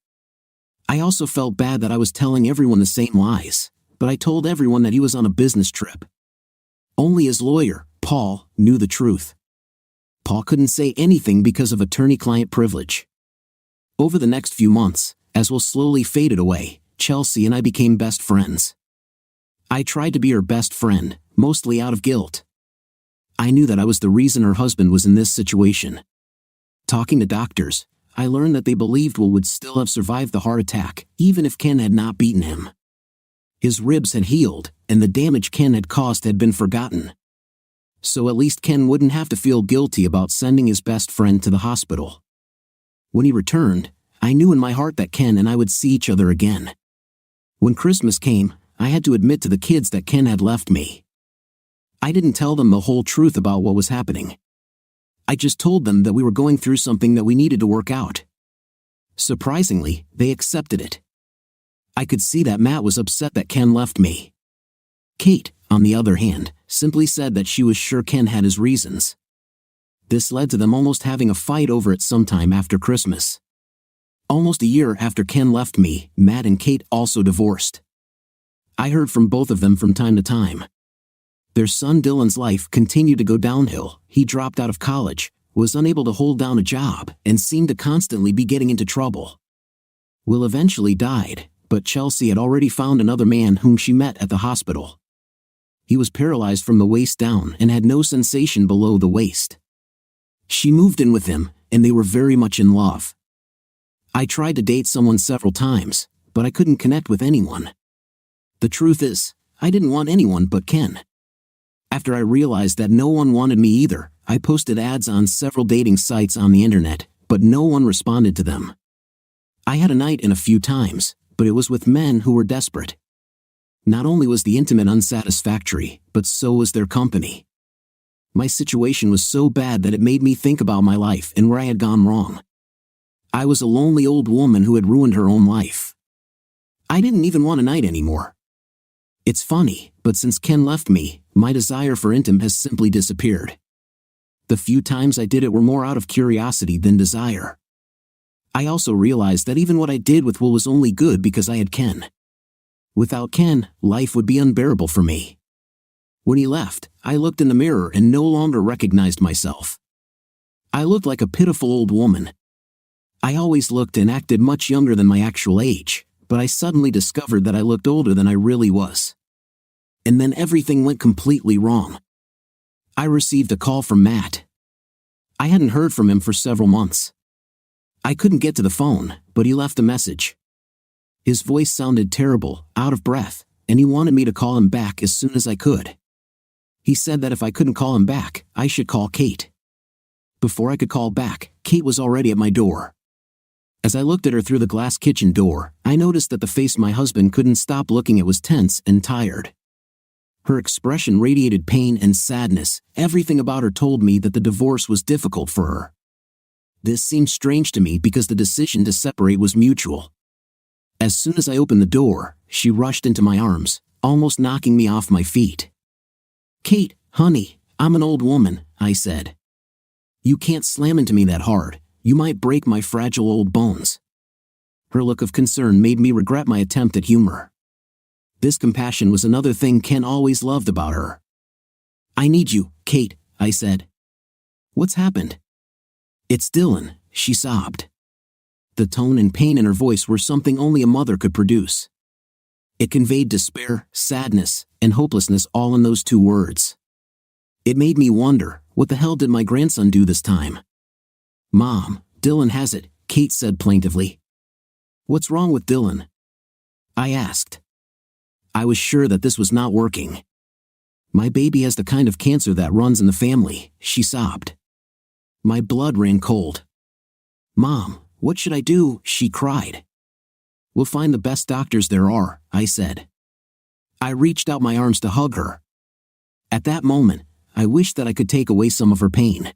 I also felt bad that I was telling everyone the same lies, but I told everyone that he was on a business trip. Only his lawyer, Paul, knew the truth. Paul couldn't say anything because of attorney-client privilege. Over the next few months, as Will slowly faded away, Chelsea and I became best friends. I tried to be her best friend, mostly out of guilt. I knew that I was the reason her husband was in this situation. Talking to doctors, I learned that they believed Will would still have survived the heart attack, even if Ken had not beaten him. His ribs had healed, and the damage Ken had caused had been forgotten. So at least Ken wouldn't have to feel guilty about sending his best friend to the hospital. When he returned, I knew in my heart that Ken and I would see each other again. When Christmas came, I had to admit to the kids that Ken had left me. I didn't tell them the whole truth about what was happening. I just told them that we were going through something that we needed to work out. Surprisingly, they accepted it. I could see that Matt was upset that Ken left me. Kate, on the other hand, simply said that she was sure Ken had his reasons. This led to them almost having a fight over it sometime after Christmas. Almost a year after Ken left me, Matt and Kate also divorced. I heard from both of them from time to time. Their son Dylan's life continued to go downhill. He dropped out of college, was unable to hold down a job, and seemed to constantly be getting into trouble. Will eventually died, but Chelsea had already found another man whom she met at the hospital. He was paralyzed from the waist down and had no sensation below the waist. She moved in with him, and they were very much in love. I tried to date someone several times, but I couldn't connect with anyone. The truth is, I didn't want anyone but Ken. After I realized that no one wanted me either, I posted ads on several dating sites on the internet, but no one responded to them. I had a night in a few times, but it was with men who were desperate. Not only was the intimate unsatisfactory, but so was their company. My situation was so bad that it made me think about my life and where I had gone wrong. I was a lonely old woman who had ruined her own life. I didn't even want a night anymore. It's funny, but since Ken left me, my desire for intim has simply disappeared. The few times I did it were more out of curiosity than desire. I also realized that even what I did with Will was only good because I had Ken. Without Ken, life would be unbearable for me. When he left, I looked in the mirror and no longer recognized myself. I looked like a pitiful old woman. I always looked and acted much younger than my actual age, but I suddenly discovered that I looked older than I really was. And then everything went completely wrong. I received a call from Matt. I hadn't heard from him for several months. I couldn't get to the phone, but he left a message. His voice sounded terrible, out of breath, and he wanted me to call him back as soon as I could. He said that if I couldn't call him back, I should call Kate. Before I could call back, Kate was already at my door. As I looked at her through the glass kitchen door, I noticed that the face my husband couldn't stop looking at was tense and tired. Her expression radiated pain and sadness. Everything about her told me that the divorce was difficult for her. This seemed strange to me because the decision to separate was mutual. As soon as I opened the door, she rushed into my arms, almost knocking me off my feet. "Kate, honey, I'm an old woman," I said. "You can't slam into me that hard. You might break my fragile old bones." Her look of concern made me regret my attempt at humor. This compassion was another thing Ken always loved about her. "I need you, Kate," I said. "What's happened?" "It's Dylan," she sobbed. The tone and pain in her voice were something only a mother could produce. It conveyed despair, sadness, and hopelessness all in those two words. It made me wonder, what the hell did my grandson do this time? "Mom, Dylan has it," Kate said plaintively. "What's wrong with Dylan?" I asked. I was sure that this was not working. "My baby has the kind of cancer that runs in the family," she sobbed. My blood ran cold. "Mom, what should I do?" she cried. "We'll find the best doctors there are," I said. I reached out my arms to hug her. At that moment, I wished that I could take away some of her pain.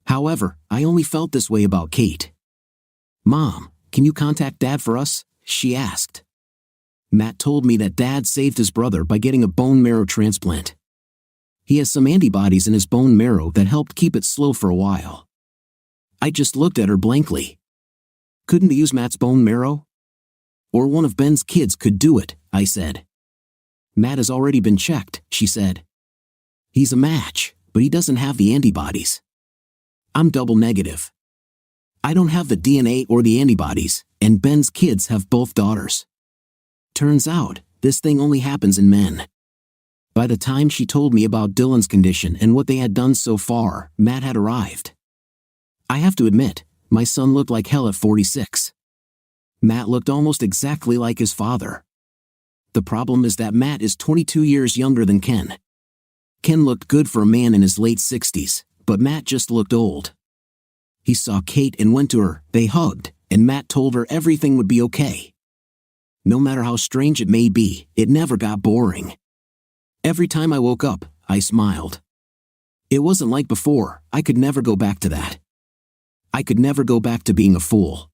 However, I only felt this way about Kate. "Mom, can you contact Dad for us?" she asked. Matt told me that Dad saved his brother by getting a bone marrow transplant. He has some antibodies in his bone marrow that helped keep it slow for a while. I just looked at her blankly. "Couldn't they use Matt's bone marrow?" "Or one of Ben's kids could do it," I said. "Matt has already been checked," she said. "He's a match, but he doesn't have the antibodies. I'm double negative. I don't have the DNA or the antibodies, and Ben's kids have both daughters. Turns out, this thing only happens in men." By the time she told me about Dylan's condition and what they had done so far, Matt had arrived. I have to admit, my son looked like hell at 46. Matt looked almost exactly like his father. The problem is that Matt is 22 years younger than Ken. Ken looked good for a man in his late 60s, but Matt just looked old. He saw Kate and went to her, they hugged, and Matt told her everything would be okay. No matter how strange it may be, it never got boring. Every time I woke up, I smiled. It wasn't like before. I could never go back to that. I could never go back to being a fool.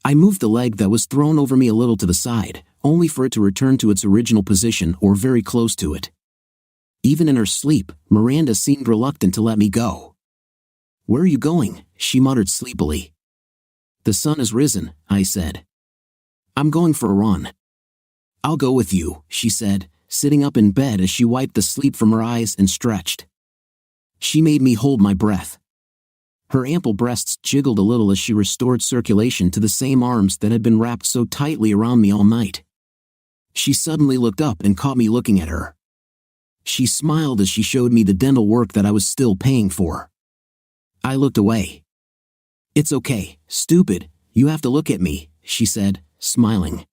I moved the leg that was thrown over me a little to the side, only for it to return to its original position or very close to it. Even in her sleep, Miranda seemed reluctant to let me go. "Where are you going?" she muttered sleepily. "The sun has risen," I said. "I'm going for a run." "I'll go with you," she said, sitting up in bed as she wiped the sleep from her eyes and stretched. She made me hold my breath. Her ample breasts jiggled a little as she restored circulation to the same arms that had been wrapped so tightly around me all night. She suddenly looked up and caught me looking at her. She smiled as she showed me the dental work that I was still paying for. I looked away. "It's okay, stupid, you have to look at me," she said, smiling.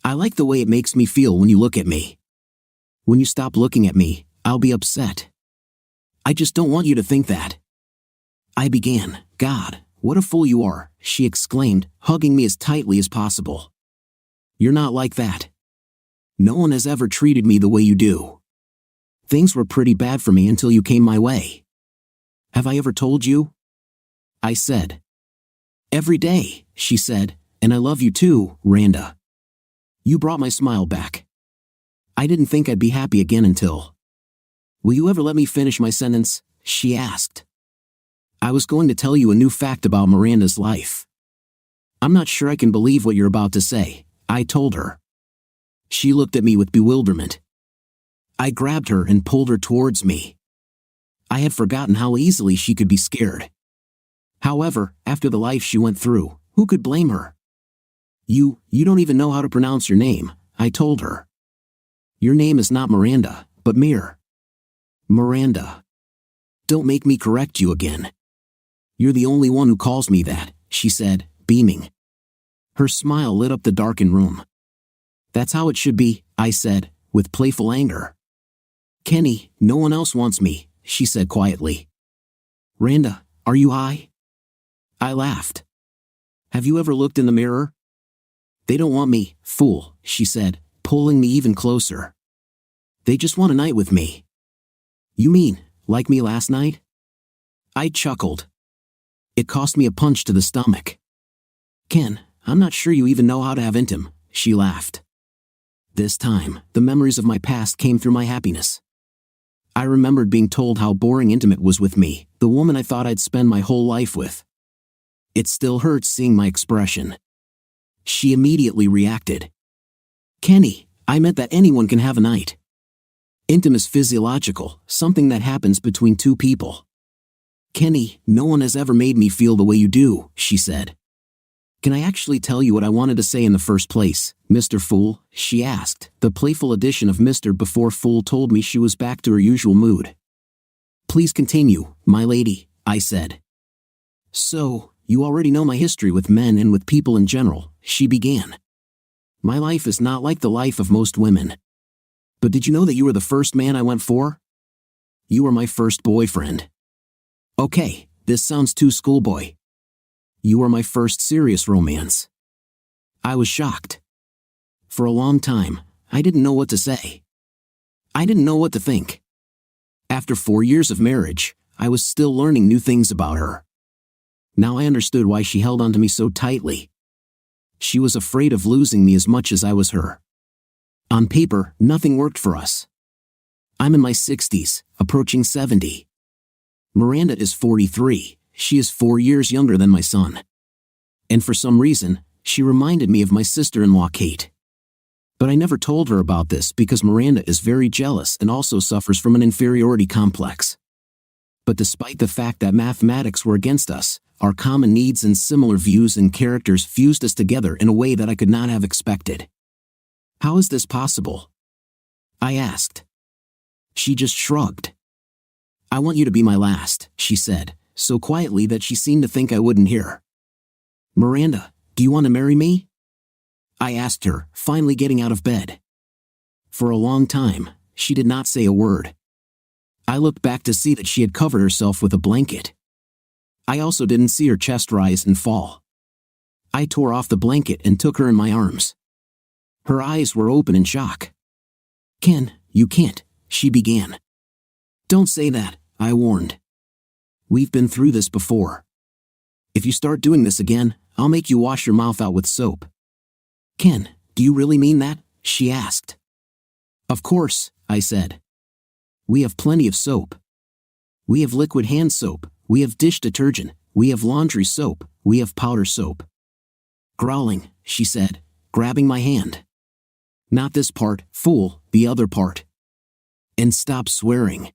"I like the way it makes me feel when you look at me. When you stop looking at me, I'll be upset. I just don't want you to think that." I began. "God, what a fool you are," she exclaimed, hugging me as tightly as possible. "You're not like that. No one has ever treated me the way you do. Things were pretty bad for me until you came my way. Have I ever told you?" I said. "Every day," she said, "and I love you too, Randa." You brought my smile back. I didn't think I'd be happy again until... "Will you ever let me finish my sentence?" she asked. "I was going to tell you a new fact about Miranda's life." "I'm not sure I can believe what you're about to say," I told her. She looked at me with bewilderment. I grabbed her and pulled her towards me. I had forgotten how easily she could be scared. However, after the life she went through, who could blame her? You don't even know how to pronounce your name, I told her. Your name is not Miranda, but Mir. Miranda. Don't make me correct you again. You're the only one who calls me that, she said, beaming. Her smile lit up the darkened room. That's how it should be, I said, with playful anger. Kenny, no one else wants me, she said quietly. Randa, are you high? I laughed. Have you ever looked in the mirror? They don't want me, fool, she said, pulling me even closer. They just want a night with me. You mean, like me last night? I chuckled. It cost me a punch to the stomach. Ken, I'm not sure you even know how to have intim, she laughed. This time, the memories of my past came through my happiness. I remembered being told how boring intimate was with me, the woman I thought I'd spend my whole life with. It still hurts seeing my expression. She immediately reacted. Kenny, I meant that anyone can have a night. Intim is physiological, something that happens between two people. Kenny, no one has ever made me feel the way you do, she said. Can I actually tell you what I wanted to say in the first place, Mr. Fool? She asked, the playful addition of Mr. before Fool told me she was back to her usual mood. Please continue, my lady, I said. So, you already know my history with men and with people in general, she began. My life is not like the life of most women. But did you know that you were the first man I went for? You were my first boyfriend. Okay, this sounds too schoolboy. You were my first serious romance. I was shocked. For a long time, I didn't know what to say. I didn't know what to think. After 4 years of marriage, I was still learning new things about her. Now I understood why she held onto me so tightly. She was afraid of losing me as much as I was her. On paper, nothing worked for us. I'm in my 60s, approaching 70. Miranda is 43. She is 4 years younger than my son. And for some reason, she reminded me of my sister-in-law Kate. But I never told her about this because Miranda is very jealous and also suffers from an inferiority complex. But despite the fact that mathematics were against us, our common needs and similar views and characters fused us together in a way that I could not have expected. How is this possible? I asked. She just shrugged. I want you to be my last, she said, so quietly that she seemed to think I wouldn't hear. Miranda, do you want to marry me? I asked her, finally getting out of bed. For a long time, she did not say a word. I looked back to see that she had covered herself with a blanket. I also didn't see her chest rise and fall. I tore off the blanket and took her in my arms. Her eyes were open in shock. Ken, you can't, she began. Don't say that, I warned. We've been through this before. If you start doing this again, I'll make you wash your mouth out with soap. Ken, do you really mean that? She asked. Of course, I said. We have plenty of soap. We have liquid hand soap, we have dish detergent, we have laundry soap, we have powder soap. Growling, she said, grabbing my hand. Not this part, fool, the other part. And stop swearing.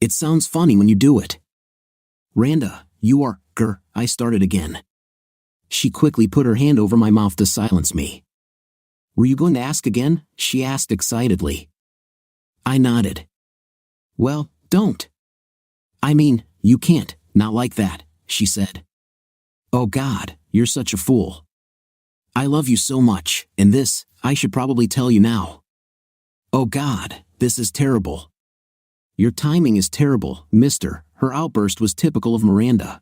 It sounds funny when you do it. Randa, you are, I started again. She quickly put her hand over my mouth to silence me. Were you going to ask again? She asked excitedly. I nodded. Well, don't. I mean, you can't, not like that, she said. Oh God, you're such a fool. I love you so much, and this, I should probably tell you now. Oh God, this is terrible. Your timing is terrible, mister. Her outburst was typical of Miranda.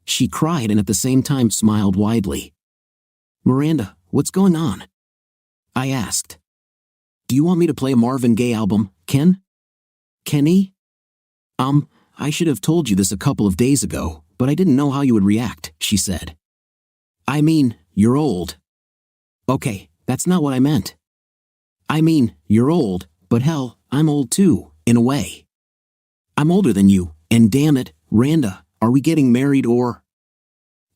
She cried and at the same time smiled widely. Miranda, what's going on? I asked. Do you want me to play a Marvin Gaye album, Ken? Kenny? I should have told you this a couple of days ago, but I didn't know how you would react, she said. I mean, you're old. Okay, that's not what I meant. I mean, you're old, but hell, I'm old too, in a way. I'm older than you, and damn it, Randa, are we getting married or?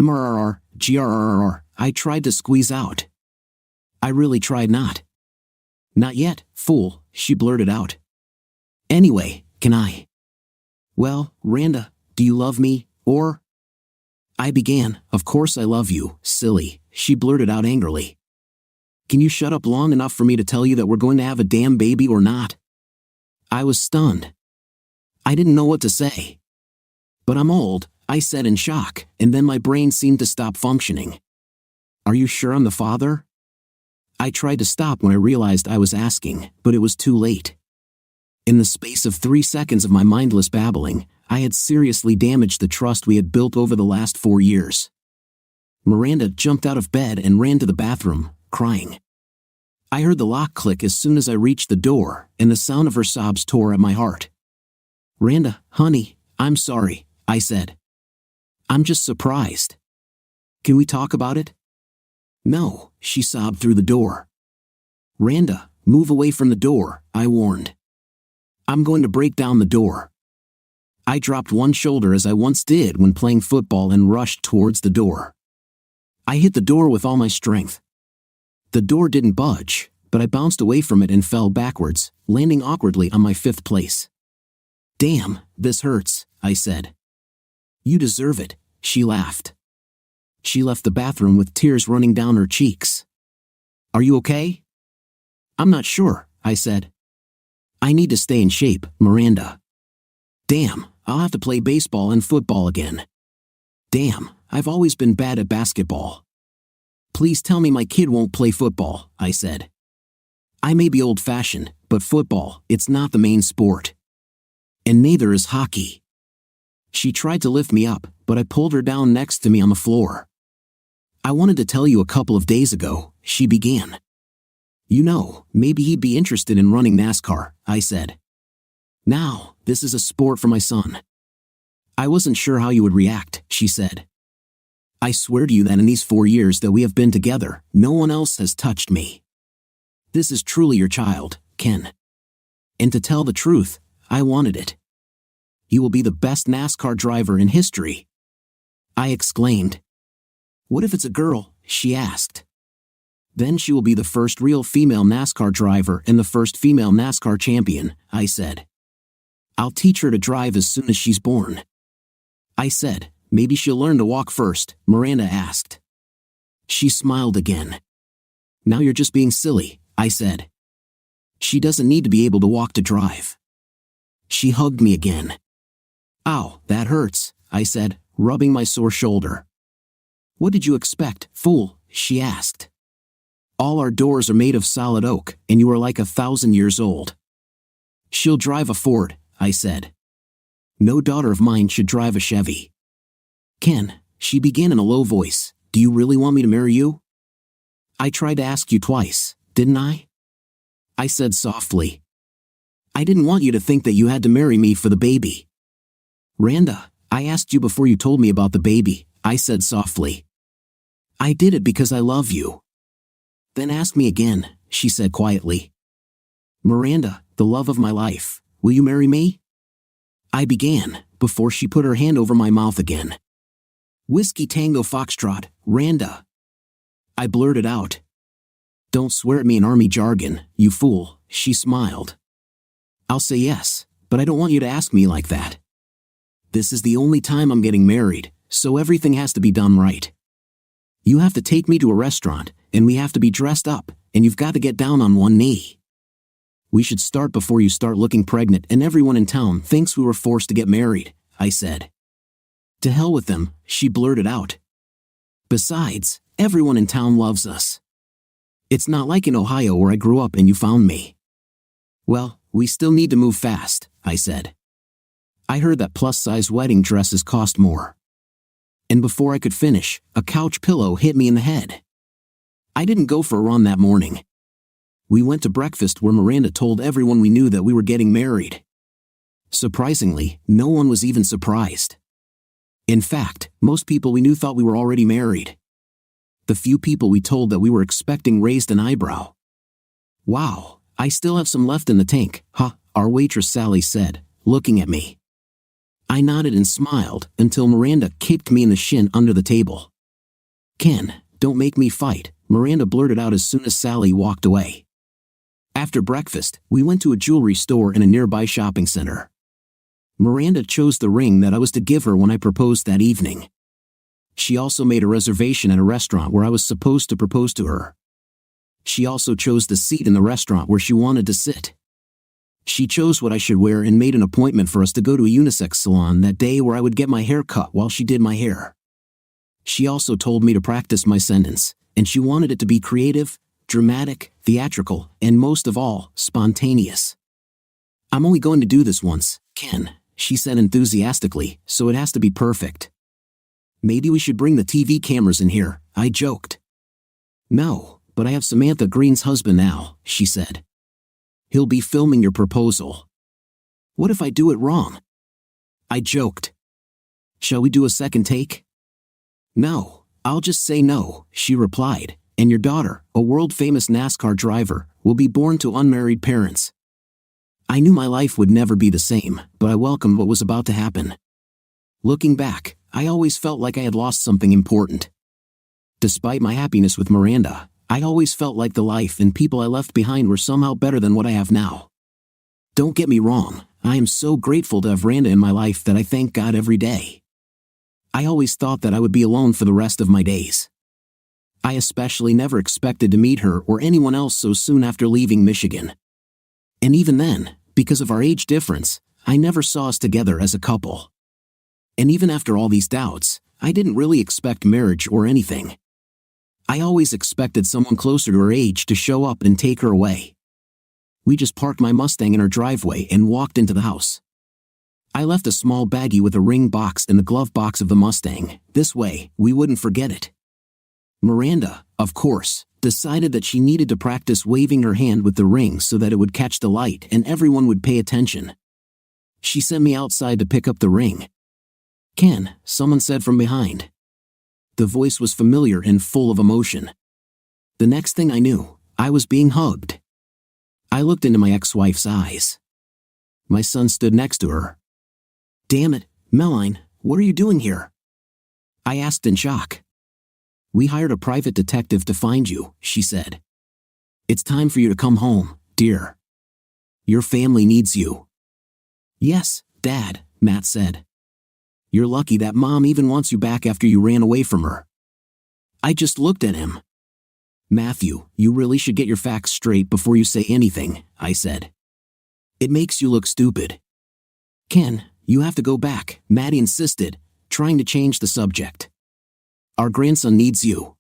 Grrr, I tried to squeeze out. I really tried not. Not yet, fool, she blurted out. Anyway, can I? Well, Randa, do you love me, or? I began. Of course I love you, silly, she blurted out angrily. Can you shut up long enough for me to tell you that we're going to have a damn baby or not? I was stunned. I didn't know what to say. But I'm old, I said in shock, and then my brain seemed to stop functioning. Are you sure I'm the father? I tried to stop when I realized I was asking, but it was too late. In the space of 3 seconds of my mindless babbling, I had seriously damaged the trust we had built over the last 4 years. Miranda jumped out of bed and ran to the bathroom, crying. I heard the lock click as soon as I reached the door, and the sound of her sobs tore at my heart. Randa, honey, I'm sorry, I said. I'm just surprised. Can we talk about it? No, she sobbed through the door. Randa, move away from the door, I warned. I'm going to break down the door. I dropped one shoulder as I once did when playing football and rushed towards the door. I hit the door with all my strength. The door didn't budge, but I bounced away from it and fell backwards, landing awkwardly on my 5th place. Damn, this hurts, I said. You deserve it, she laughed. She left the bathroom with tears running down her cheeks. Are you okay? I'm not sure, I said. I need to stay in shape, Miranda. Damn, I'll have to play baseball and football again. Damn, I've always been bad at basketball. Please tell me my kid won't play football, I said. I may be old-fashioned, but football, it's not the main sport. And neither is hockey. She tried to lift me up, but I pulled her down next to me on the floor. I wanted to tell you a couple of days ago, she began. You know, maybe he'd be interested in running NASCAR, I said. Now, this is a sport for my son. I wasn't sure how you would react, she said. I swear to you that in these 4 years that we have been together, no one else has touched me. This is truly your child, Ken. And to tell the truth, I wanted it. You will be the best NASCAR driver in history. I exclaimed. What if it's a girl? She asked. Then she will be the first real female NASCAR driver and the first female NASCAR champion, I said. I'll teach her to drive as soon as she's born. I said, maybe she'll learn to walk first, Miranda asked. She smiled again. Now you're just being silly, I said. She doesn't need to be able to walk to drive. She hugged me again. Ow, that hurts, I said, rubbing my sore shoulder. What did you expect, fool? She asked. All our doors are made of solid oak, and you are like 1,000 years old. She'll drive a Ford, I said. No daughter of mine should drive a Chevy. Ken, she began in a low voice, do you really want me to marry you? I tried to ask you twice, didn't I? I said softly. I didn't want you to think that you had to marry me for the baby. Randa, I asked you before you told me about the baby, I said softly. I did it because I love you. Then ask me again, she said quietly. Miranda, the love of my life, will you marry me? I began, before she put her hand over my mouth again. Whiskey Tango Foxtrot, Randa. I blurted out. Don't swear at me in army jargon, you fool, she smiled. I'll say yes, but I don't want you to ask me like that. This is the only time I'm getting married, so everything has to be done right. You have to take me to a restaurant, and we have to be dressed up, and you've got to get down on one knee. We should start before you start looking pregnant and everyone in town thinks we were forced to get married, I said. To hell with them, she blurted out. Besides, everyone in town loves us. It's not like in Ohio where I grew up and you found me. Well, we still need to move fast, I said. I heard that plus-size wedding dresses cost more. And before I could finish, a couch pillow hit me in the head. I didn't go for a run that morning. We went to breakfast where Miranda told everyone we knew that we were getting married. Surprisingly, no one was even surprised. In fact, most people we knew thought we were already married. The few people we told that we were expecting raised an eyebrow. Wow, I still have some left in the tank, huh? Our waitress Sally said, looking at me. I nodded and smiled until Miranda kicked me in the shin under the table. Ken, don't make me fight, Miranda blurted out as soon as Sally walked away. After breakfast, we went to a jewelry store in a nearby shopping center. Miranda chose the ring that I was to give her when I proposed that evening. She also made a reservation at a restaurant where I was supposed to propose to her. She also chose the seat in the restaurant where she wanted to sit. She chose what I should wear and made an appointment for us to go to a unisex salon that day where I would get my hair cut while she did my hair. She also told me to practice my sentence, and she wanted it to be creative, dramatic, theatrical, and most of all, spontaneous. "I'm only going to do this once, Ken," she said enthusiastically, "so it has to be perfect." "Maybe we should bring the TV cameras in here," I joked. "No, but I have Samantha Green's husband now," she said. "He'll be filming your proposal." "What if I do it wrong?" I joked. "Shall we do a second take?" "No, I'll just say no," she replied, "and your daughter, a world-famous NASCAR driver, will be born to unmarried parents." I knew my life would never be the same, but I welcomed what was about to happen. Looking back, I always felt like I had lost something important. Despite my happiness with Miranda, I always felt like the life and people I left behind were somehow better than what I have now. Don't get me wrong, I am so grateful to have Miranda in my life that I thank God every day. I always thought that I would be alone for the rest of my days. I especially never expected to meet her or anyone else so soon after leaving Michigan. And even then, because of our age difference, I never saw us together as a couple. And even after all these doubts, I didn't really expect marriage or anything. I always expected someone closer to her age to show up and take her away. We just parked my Mustang in her driveway and walked into the house. I left a small baggie with a ring box in the glove box of the Mustang. This way, we wouldn't forget it. Miranda, of course, decided that she needed to practice waving her hand with the ring so that it would catch the light and everyone would pay attention. She sent me outside to pick up the ring. "Ken," someone said from behind. The voice was familiar and full of emotion. The next thing I knew, I was being hugged. I looked into my ex-wife's eyes. My son stood next to her. "Damn it, Meline, what are you doing here?" I asked in shock. "We hired a private detective to find you," she said. "It's time for you to come home, dear. Your family needs you." "Yes, Dad," Matt said. "You're lucky that Mom even wants you back after you ran away from her." I just looked at him. "Matthew, you really should get your facts straight before you say anything," I said. "It makes you look stupid." "Ken, you have to go back," Maddie insisted, trying to change the subject. "Our grandson needs you.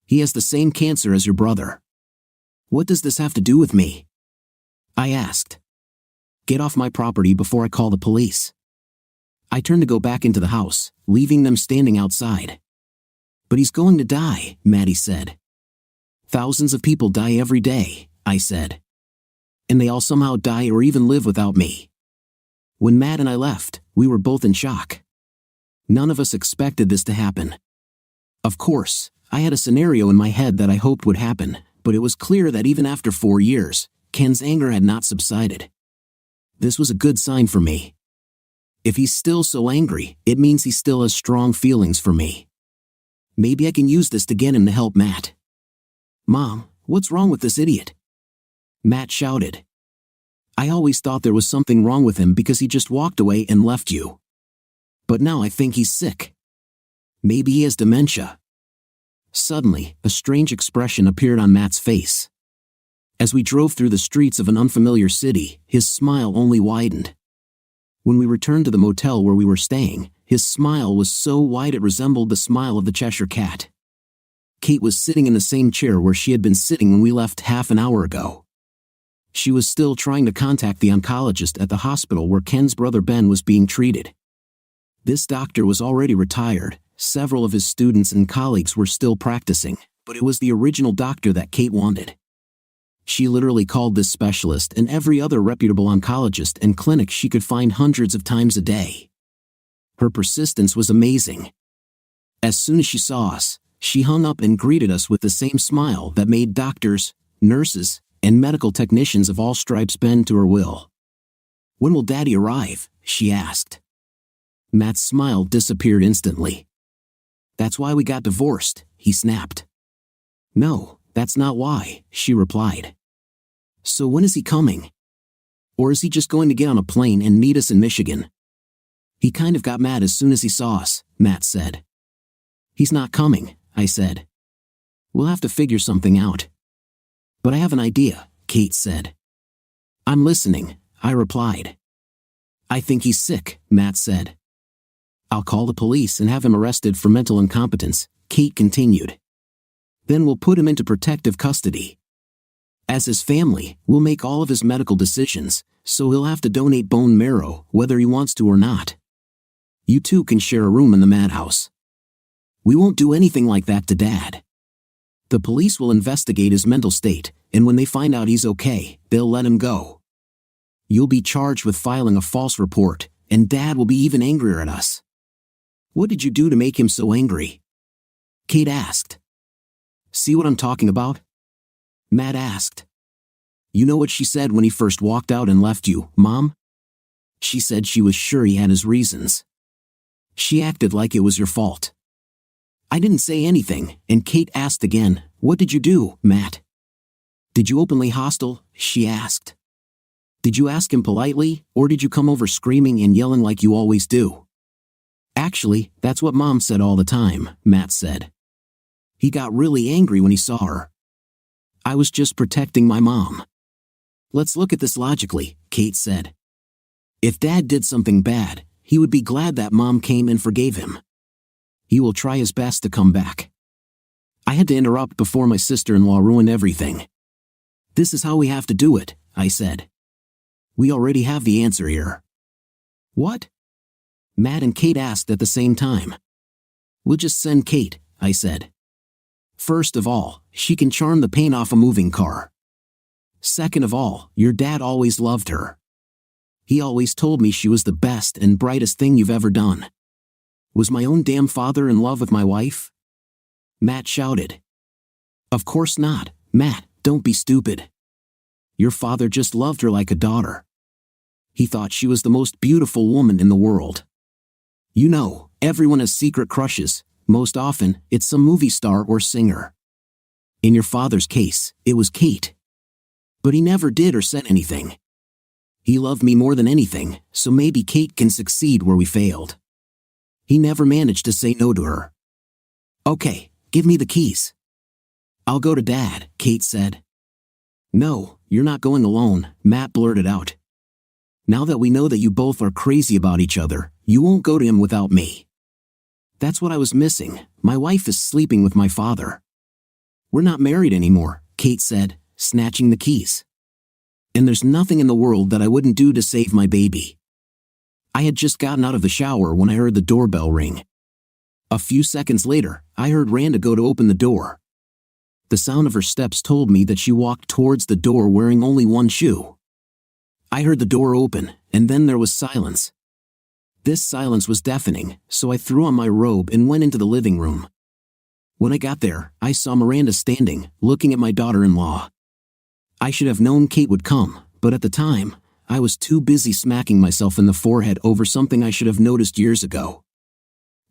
He has the same cancer as your brother." "What does this have to do with me?" I asked. "Get off my property before I call the police." I turned to go back into the house, leaving them standing outside. "But he's going to die," Maddie said. "Thousands of people die every day," I said. "And they all somehow die or even live without me." When Matt and I left, we were both in shock. None of us expected this to happen. Of course, I had a scenario in my head that I hoped would happen, but it was clear that even after 4 years, Ken's anger had not subsided. This was a good sign for me. If he's still so angry, it means he still has strong feelings for me. Maybe I can use this to get him to help Matt. "Mom, what's wrong with this idiot?" Matt shouted. "I always thought there was something wrong with him because he just walked away and left you. But now I think he's sick. Maybe he has dementia." Suddenly, a strange expression appeared on Matt's face. As we drove through the streets of an unfamiliar city, his smile only widened. When we returned to the motel where we were staying, his smile was so wide it resembled the smile of the Cheshire Cat. Kate was sitting in the same chair where she had been sitting when we left half an hour ago. She was still trying to contact the oncologist at the hospital where Ken's brother Ben was being treated. This doctor was already retired, several of his students and colleagues were still practicing, but it was the original doctor that Kate wanted. She literally called this specialist and every other reputable oncologist and clinic she could find hundreds of times a day. Her persistence was amazing. As soon as she saw us, she hung up and greeted us with the same smile that made doctors, nurses, and medical technicians of all stripes bend to her will. "When will Daddy arrive?" she asked. Matt's smile disappeared instantly. "That's why we got divorced," he snapped. "No, that's not why," she replied. "So when is he coming? Or is he just going to get on a plane and meet us in Michigan?" "He kind of got mad as soon as he saw us," Matt said. He's not coming, I said. We'll have to figure something out. But I have an idea, Kate said. I'm listening, I replied. I think he's sick, Matt said. I'll call the police and have him arrested for mental incompetence, Kate continued. Then we'll put him into protective custody. As his family, we'll make all of his medical decisions, so he'll have to donate bone marrow, whether he wants to or not. You two can share a room in the madhouse. We won't do anything like that to Dad. The police will investigate his mental state, and when they find out he's okay, they'll let him go. You'll be charged with filing a false report, and Dad will be even angrier at us. What did you do to make him so angry? Kate asked. See what I'm talking about? Matt asked. You know what she said when he first walked out and left you, Mom? She said she was sure he had his reasons. She acted like it was your fault. I didn't say anything, and Kate asked again, what did you do, Matt? Did you openly hostile? She asked. Did you ask him politely, or did you come over screaming and yelling like you always do? Actually, that's what Mom said all the time, Matt said. He got really angry when he saw her. I was just protecting my mom. Let's look at this logically, Kate said. If Dad did something bad, he would be glad that Mom came and forgave him. He will try his best to come back. I had to interrupt before my sister-in-law ruined everything. This is how we have to do it, I said. We already have the answer here. What? Matt and Kate asked at the same time. We'll just send Kate, I said. First of all, she can charm the paint off a moving car. Second of all, your dad always loved her. He always told me she was the best and brightest thing you've ever done. Was my own damn father in love with my wife? Matt shouted. Of course not, Matt, don't be stupid. Your father just loved her like a daughter. He thought she was the most beautiful woman in the world. You know, everyone has secret crushes. Most often, it's some movie star or singer. In your father's case, it was Kate. But he never did or said anything. He loved me more than anything, so maybe Kate can succeed where we failed. He never managed to say no to her. Okay, give me the keys. I'll go to Dad, Kate said. No, you're not going alone, Matt blurted out. Now that we know that you both are crazy about each other, you won't go to him without me. That's what I was missing. My wife is sleeping with my father. We're not married anymore, Kate said, snatching the keys. And there's nothing in the world that I wouldn't do to save my baby. I had just gotten out of the shower when I heard the doorbell ring. A few seconds later, I heard Randa go to open the door. The sound of her steps told me that she walked towards the door wearing only one shoe. I heard the door open, and then there was silence. This silence was deafening, so I threw on my robe and went into the living room. When I got there, I saw Miranda standing, looking at my daughter-in-law. I should have known Kate would come, but at the time, I was too busy smacking myself in the forehead over something I should have noticed years ago.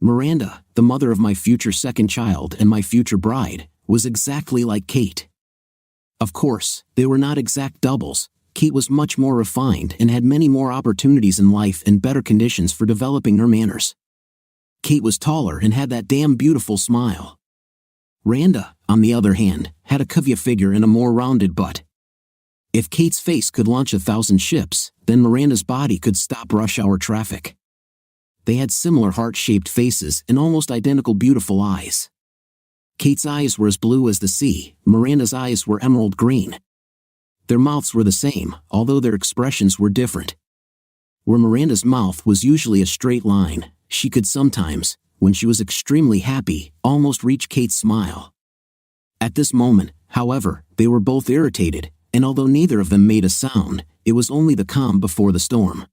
Miranda, the mother of my future second child and my future bride, was exactly like Kate. Of course, they were not exact doubles. Kate was much more refined and had many more opportunities in life and better conditions for developing her manners. Kate was taller and had that damn beautiful smile. Randa, on the other hand, had a curvy figure and a more rounded butt. If Kate's face could launch 1,000 ships, then Miranda's body could stop rush hour traffic. They had similar heart-shaped faces and almost identical beautiful eyes. Kate's eyes were as blue as the sea, Miranda's eyes were emerald green. Their mouths were the same, although their expressions were different. Where Miranda's mouth was usually a straight line, she could sometimes, when she was extremely happy, almost reach Kate's smile. At this moment, however, they were both irritated, and although neither of them made a sound, it was only the calm before the storm.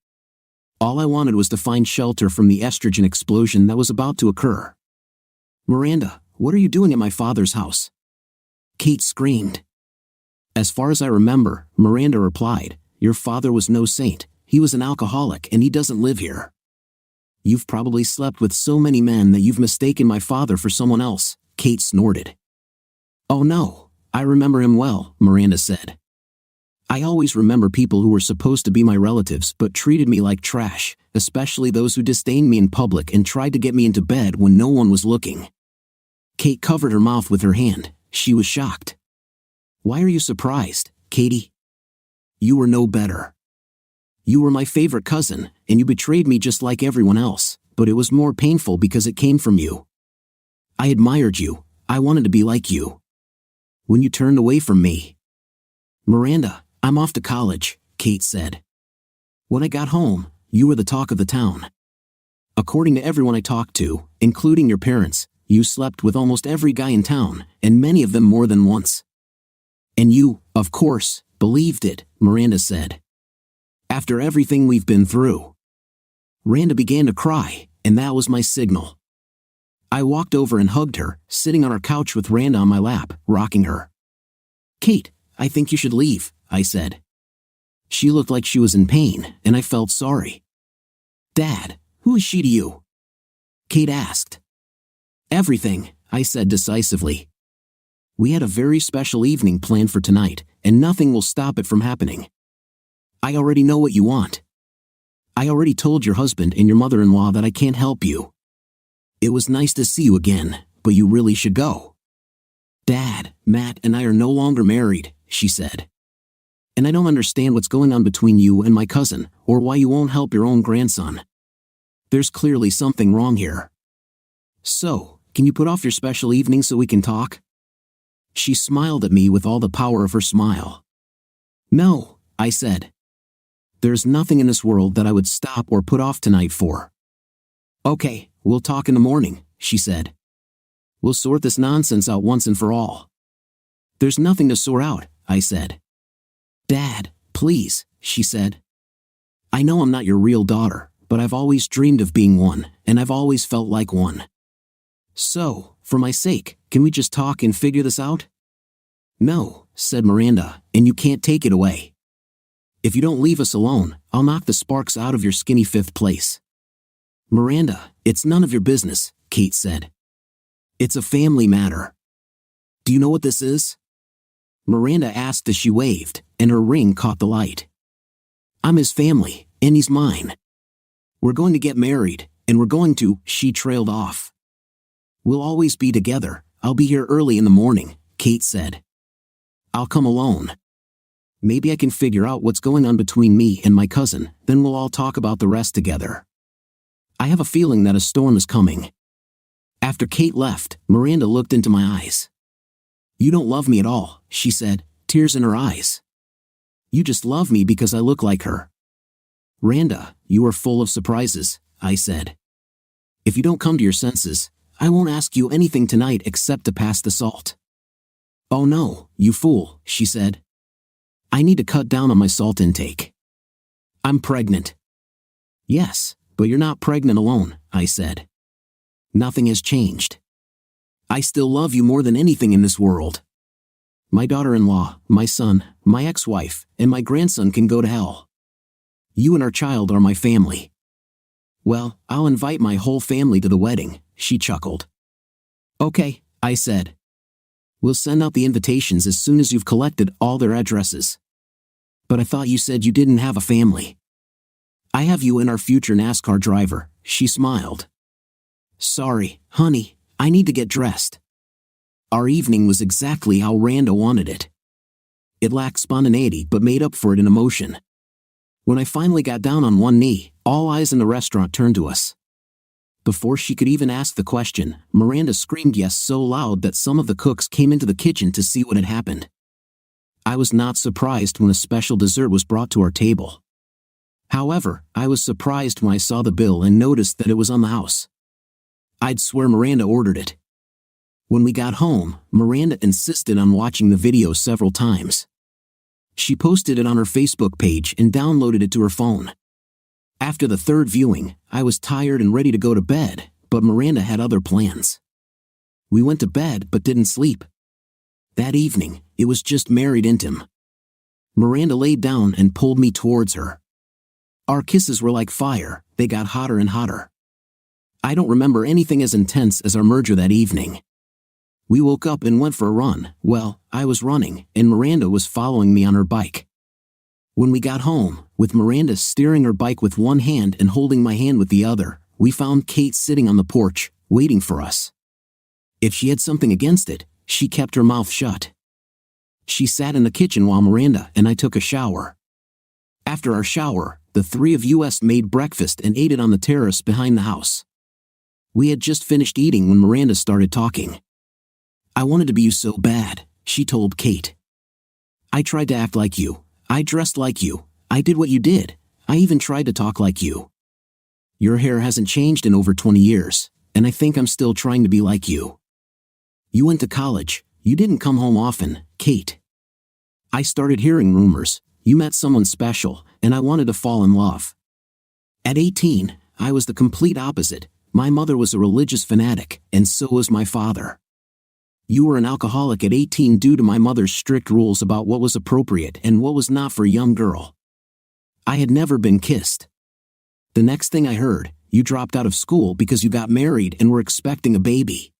All I wanted was to find shelter from the estrogen explosion that was about to occur. Miranda, what are you doing at my father's house? Kate screamed. As far as I remember, Miranda replied, your father was no saint, he was an alcoholic and he doesn't live here. You've probably slept with so many men that you've mistaken my father for someone else, Kate snorted. Oh no, I remember him well, Miranda said. I always remember people who were supposed to be my relatives but treated me like trash, especially those who disdained me in public and tried to get me into bed when no one was looking. Kate covered her mouth with her hand. She was shocked. Why are you surprised, Katie? You were no better. You were my favorite cousin, and you betrayed me just like everyone else, but it was more painful because it came from you. I admired you. I wanted to be like you. When you turned away from me. Miranda, I'm off to college, Kate said. When I got home, you were the talk of the town. According to everyone I talked to, including your parents, you slept with almost every guy in town, and many of them more than once. And you, of course, believed it, Miranda said. After everything we've been through. Miranda began to cry, and that was my signal. I walked over and hugged her, sitting on our couch with Miranda on my lap, rocking her. Kate, I think you should leave, I said. She looked like she was in pain, and I felt sorry. Dad, who is she to you? Kate asked. Everything, I said decisively. We had a very special evening planned for tonight, and nothing will stop it from happening. I already know what you want. I already told your husband and your mother-in-law that I can't help you. It was nice to see you again, but you really should go. Dad, Matt and I are no longer married, she said. And I don't understand what's going on between you and my cousin, or why you won't help your own grandson. There's clearly something wrong here. So, can you put off your special evening so we can talk? She smiled at me with all the power of her smile. No, I said. There's nothing in this world that I would stop or put off tonight for. Okay, we'll talk in the morning, she said. We'll sort this nonsense out once and for all. There's nothing to sort out, I said. Dad, please, she said. I know I'm not your real daughter, but I've always dreamed of being one, and I've always felt like one. So, for my sake, can we just talk and figure this out? No, said Miranda, and you can't take it away. If you don't leave us alone, I'll knock the sparks out of your skinny fifth place. Miranda, it's none of your business, Kate said. It's a family matter. Do you know what this is? Miranda asked as she waved, and her ring caught the light. I'm his family, and he's mine. We're going to get married, and we're going to, she trailed off. We'll always be together. I'll be here early in the morning, Kate said. I'll come alone. Maybe I can figure out what's going on between me and my cousin, then we'll all talk about the rest together. I have a feeling that a storm is coming. After Kate left, Miranda looked into my eyes. You don't love me at all, she said, tears in her eyes. You just love me because I look like her. Miranda, you are full of surprises, I said. If you don't come to your senses, I won't ask you anything tonight except to pass the salt. Oh no, you fool, she said. I need to cut down on my salt intake. I'm pregnant. Yes, but you're not pregnant alone, I said. Nothing has changed. I still love you more than anything in this world. My daughter-in-law, my son, my ex-wife, and my grandson can go to hell. You and our child are my family. Well, I'll invite my whole family to the wedding, she chuckled. Okay, I said. We'll send out the invitations as soon as you've collected all their addresses. But I thought you said you didn't have a family. I have you and our future NASCAR driver, she smiled. Sorry, honey, I need to get dressed. Our evening was exactly how Randa wanted it. It lacked spontaneity but made up for it in emotion. When I finally got down on one knee, all eyes in the restaurant turned to us. Before she could even ask the question, Miranda screamed yes so loud that some of the cooks came into the kitchen to see what had happened. I was not surprised when a special dessert was brought to our table. However, I was surprised when I saw the bill and noticed that it was on the house. I'd swear Miranda ordered it. When we got home, Miranda insisted on watching the video several times. She posted it on her Facebook page and downloaded it to her phone. After the third viewing, I was tired and ready to go to bed, but Miranda had other plans. We went to bed but didn't sleep. That evening, it was just married intim. Miranda laid down and pulled me towards her. Our kisses were like fire, they got hotter and hotter. I don't remember anything as intense as our merger that evening. We woke up and went for a run. Well, I was running, and Miranda was following me on her bike. When we got home, with Miranda steering her bike with one hand and holding my hand with the other, we found Kate sitting on the porch, waiting for us. If she had something against it, she kept her mouth shut. She sat in the kitchen while Miranda and I took a shower. After our shower, the three of us made breakfast and ate it on the terrace behind the house. We had just finished eating when Miranda started talking. "I wanted to be you so bad," she told Kate. "I tried to act like you. I dressed like you. I did what you did. I even tried to talk like you. Your hair hasn't changed in over 20 years, and I think I'm still trying to be like you. You went to college. You didn't come home often, Kate. I started hearing rumors. You met someone special, and I wanted to fall in love. At 18, I was the complete opposite. My mother was a religious fanatic, and so was my father. You were an alcoholic at 18 due to my mother's strict rules about what was appropriate and what was not for a young girl. I had never been kissed. The next thing I heard, you dropped out of school because you got married and were expecting a baby.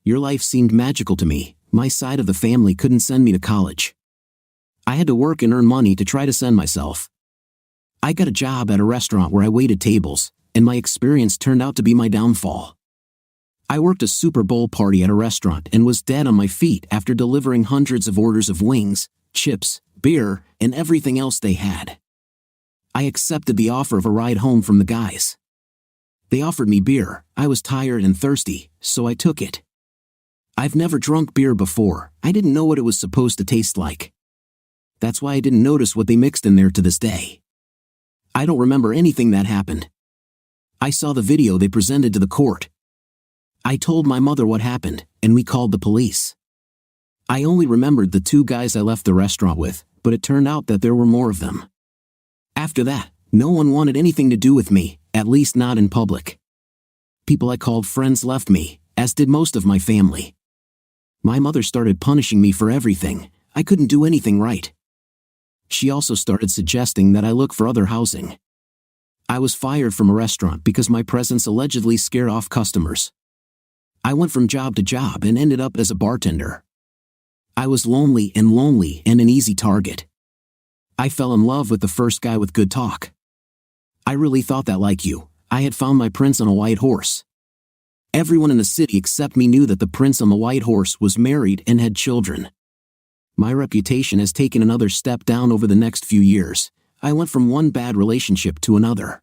Your life seemed magical to me. My side of the family couldn't send me to college. I had to work and earn money to try to send myself. I got a job at a restaurant where I waited tables, and my experience turned out to be my downfall. I worked a Super Bowl party at a restaurant and was dead on my feet after delivering hundreds of orders of wings, chips, beer, and everything else they had. I accepted the offer of a ride home from the guys. They offered me beer. I was tired and thirsty, so I took it. I've never drunk beer before. I didn't know what it was supposed to taste like. That's why I didn't notice what they mixed in there to this day. I don't remember anything that happened. I saw the video they presented to the court. I told my mother what happened, and we called the police. I only remembered the two guys I left the restaurant with, but it turned out that there were more of them. After that, no one wanted anything to do with me, at least not in public. People I called friends left me, as did most of my family. My mother started punishing me for everything. I couldn't do anything right. She also started suggesting that I look for other housing. I was fired from a restaurant because my presence allegedly scared off customers. I went from job to job and ended up as a bartender. I was lonely and an easy target. I fell in love with the first guy with good talk. I really thought that, like you, I had found my prince on a white horse. Everyone in the city except me knew that the prince on the white horse was married and had children. My reputation has taken another step down over the next few years. I went from one bad relationship to another.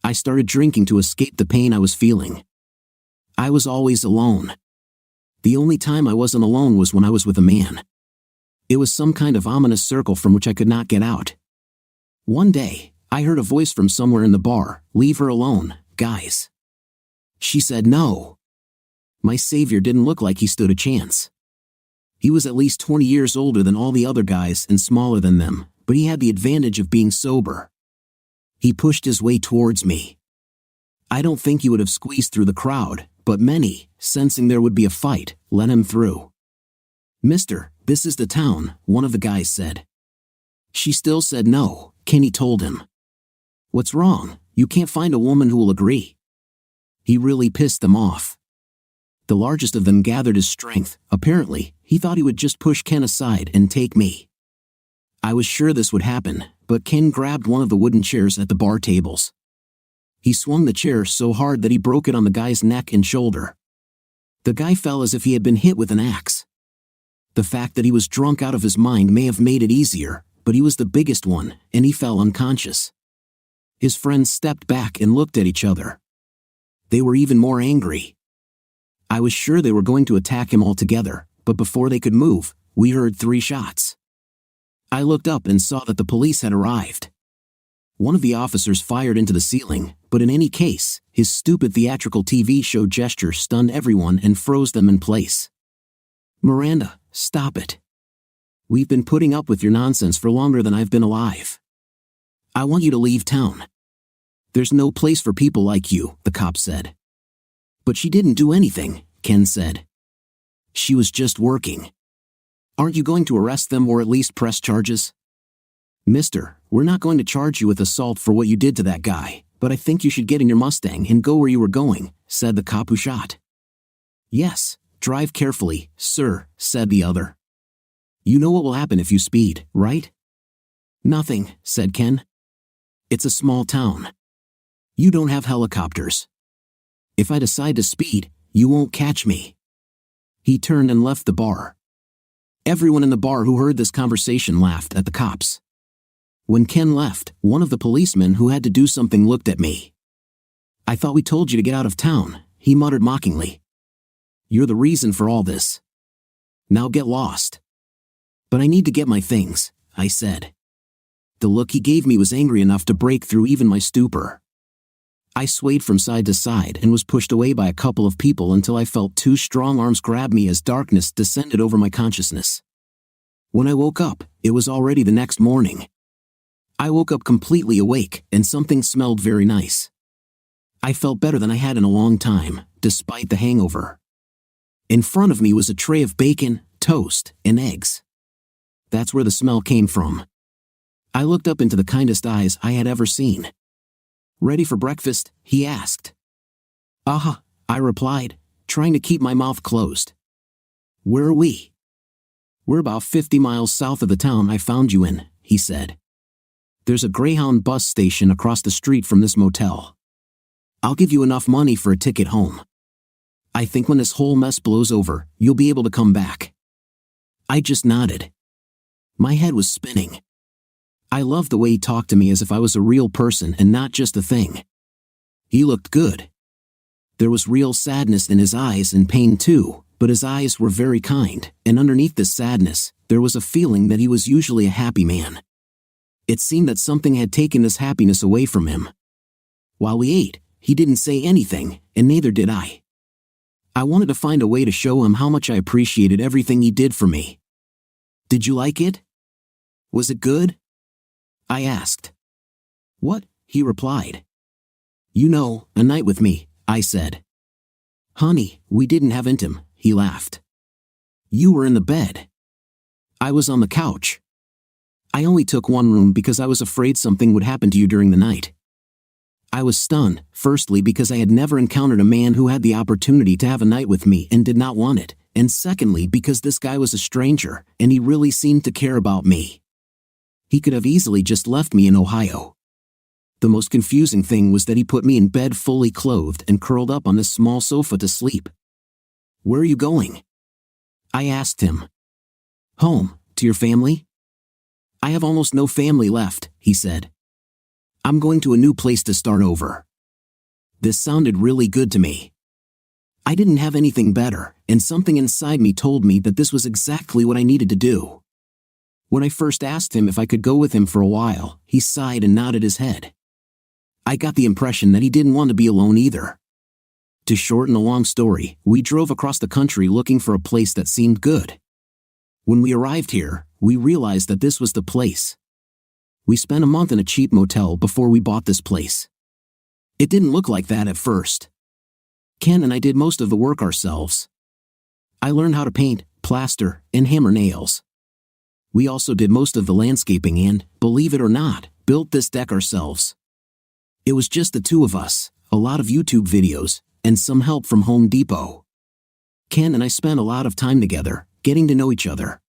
I started drinking to escape the pain I was feeling. I was always alone. The only time I wasn't alone was when I was with a man. It was some kind of ominous circle from which I could not get out. One day, I heard a voice from somewhere in the bar, "Leave her alone, guys." She said no. My savior didn't look like he stood a chance. He was at least 20 years older than all the other guys and smaller than them, but he had the advantage of being sober. He pushed his way towards me. I don't think he would have squeezed through the crowd, but many, sensing there would be a fight, let him through. "Mister, this is the town," one of the guys said. She still said no. Kenny told him. "What's wrong? You can't find a woman who will agree." He really pissed them off. The largest of them gathered his strength. Apparently, he thought he would just push Ken aside and take me. I was sure this would happen, but Ken grabbed one of the wooden chairs at the bar tables. He swung the chair so hard that he broke it on the guy's neck and shoulder. The guy fell as if he had been hit with an axe. The fact that he was drunk out of his mind may have made it easier, but he was the biggest one, and he fell unconscious. His friends stepped back and looked at each other. They were even more angry. I was sure they were going to attack him altogether, but before they could move, we heard 3 shots. I looked up and saw that the police had arrived. One of the officers fired into the ceiling, but in any case, his stupid theatrical TV show gesture stunned everyone and froze them in place. "Miranda, stop it. We've been putting up with your nonsense for longer than I've been alive. I want you to leave town. There's no place for people like you," the cop said. "But she didn't do anything," Ken said. "She was just working. Aren't you going to arrest them or at least press charges?" "Mister, we're not going to charge you with assault for what you did to that guy, but I think you should get in your Mustang and go where you were going," said the cop who shot. "Yes, drive carefully, sir," said the other. "You know what will happen if you speed, right?" "Nothing," said Ken. "It's a small town. You don't have helicopters. If I decide to speed, you won't catch me." He turned and left the bar. Everyone in the bar who heard this conversation laughed at the cops. When Ken left, one of the policemen who had to do something looked at me. "I thought we told you to get out of town," he muttered mockingly. "You're the reason for all this. Now get lost." "But I need to get my things," I said. The look he gave me was angry enough to break through even my stupor. I swayed from side to side and was pushed away by a couple of people until I felt two strong arms grab me as darkness descended over my consciousness. When I woke up, it was already the next morning. I woke up completely awake, and something smelled very nice. I felt better than I had in a long time, despite the hangover. In front of me was a tray of bacon, toast, and eggs. That's where the smell came from. I looked up into the kindest eyes I had ever seen. "Ready for breakfast?" he asked. "Uh-huh," I replied, trying to keep my mouth closed. "Where are we?" "We're about 50 miles south of the town I found you in," he said. "There's a Greyhound bus station across the street from this motel. I'll give you enough money for a ticket home. I think when this whole mess blows over, you'll be able to come back." I just nodded. My head was spinning. I loved the way he talked to me as if I was a real person and not just a thing. He looked good. There was real sadness in his eyes and pain too, but his eyes were very kind, and underneath this sadness, there was a feeling that he was usually a happy man. It seemed that something had taken this happiness away from him. While we ate, he didn't say anything, and neither did I. I wanted to find a way to show him how much I appreciated everything he did for me. "Did you like it? Was it good?" I asked. "What?" he replied. "You know, a night with me," I said. "Honey, we didn't have intim," he laughed. "You were in the bed. I was on the couch. I only took one room because I was afraid something would happen to you during the night." I was stunned, firstly because I had never encountered a man who had the opportunity to have a night with me and did not want it, and secondly because this guy was a stranger, and he really seemed to care about me. He could have easily just left me in Ohio. The most confusing thing was that he put me in bed fully clothed and curled up on this small sofa to sleep. "Where are you going?" I asked him. "Home, to your family?" "I have almost no family left," he said. "I'm going to a new place to start over." This sounded really good to me. I didn't have anything better, and something inside me told me that this was exactly what I needed to do. When I first asked him if I could go with him for a while, he sighed and nodded his head. I got the impression that he didn't want to be alone either. To shorten a long story, we drove across the country looking for a place that seemed good. When we arrived here, we realized that this was the place. We spent a month in a cheap motel before we bought this place. It didn't look like that at first. Ken and I did most of the work ourselves. I learned how to paint, plaster, and hammer nails. We also did most of the landscaping and, believe it or not, built this deck ourselves. It was just the two of us, a lot of YouTube videos, and some help from Home Depot. Ken and I spent a lot of time together, getting to know each other.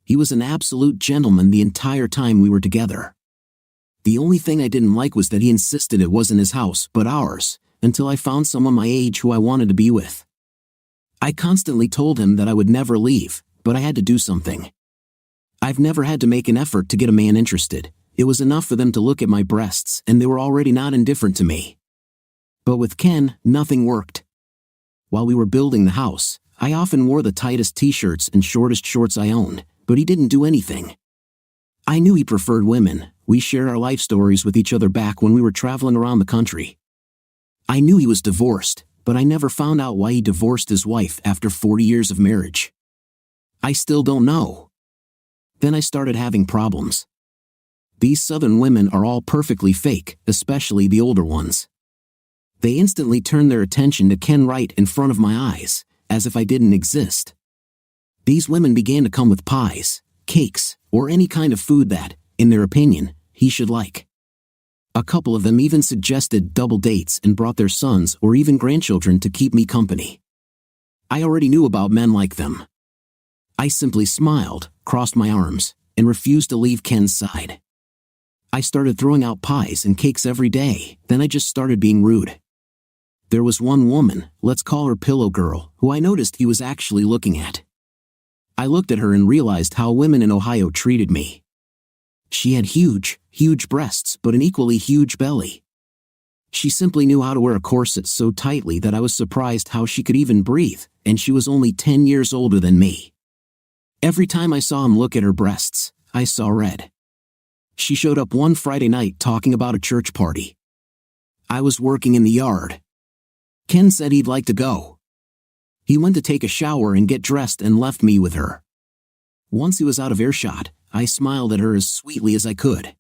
He was an absolute gentleman the entire time we were together. The only thing I didn't like was that he insisted it wasn't his house, but ours, until I found someone my age who I wanted to be with. I constantly told him that I would never leave, but I had to do something. I've never had to make an effort to get a man interested. It was enough for them to look at my breasts, and they were already not indifferent to me. But with Ken, nothing worked. While we were building the house, I often wore the tightest t-shirts and shortest shorts I owned, but he didn't do anything. I knew he preferred women. We shared our life stories with each other back when we were traveling around the country. I knew he was divorced, but I never found out why he divorced his wife after 40 years of marriage. I still don't know. Then I started having problems. These southern women are all perfectly fake, especially the older ones. They instantly turned their attention to Ken right in front of my eyes, as if I didn't exist. These women began to come with pies, cakes, or any kind of food that, in their opinion, he should like. A couple of them even suggested double dates and brought their sons or even grandchildren to keep me company. I already knew about men like them. I simply smiled, crossed my arms, and refused to leave Ken's side. I started throwing out pies and cakes every day, then I just started being rude. There was one woman, let's call her Pillow Girl, who I noticed he was actually looking at. I looked at her and realized how women in Ohio treated me. She had huge, huge breasts but an equally huge belly. She simply knew how to wear a corset so tightly that I was surprised how she could even breathe, and she was only 10 years older than me. Every time I saw him look at her breasts, I saw red. She showed up one Friday night talking about a church party. I was working in the yard. Ken said he'd like to go. He went to take a shower and get dressed and left me with her. Once he was out of earshot, I smiled at her as sweetly as I could.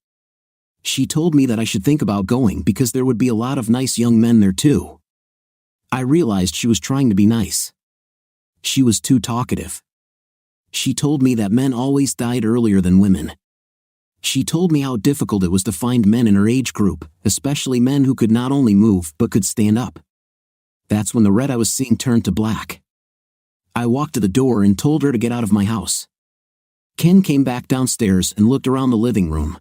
She told me that I should think about going because there would be a lot of nice young men there too. I realized she was trying to be nice. She was too talkative. She told me that men always died earlier than women. She told me how difficult it was to find men in her age group, especially men who could not only move but could stand up. That's when the red I was seeing turned to black. I walked to the door and told her to get out of my house. Ken came back downstairs and looked around the living room.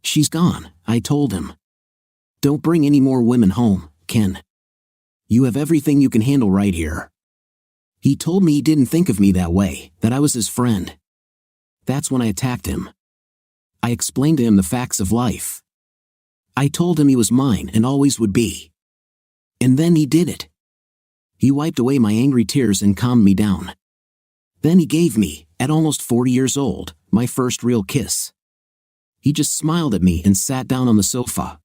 She's gone, I told him. Don't bring any more women home, Ken. You have everything you can handle right here. He told me he didn't think of me that way, that I was his friend. That's when I attacked him. I explained to him the facts of life. I told him he was mine and always would be. And then he did it. He wiped away my angry tears and calmed me down. Then he gave me, at almost 40 years old, my first real kiss. He just smiled at me and sat down on the sofa.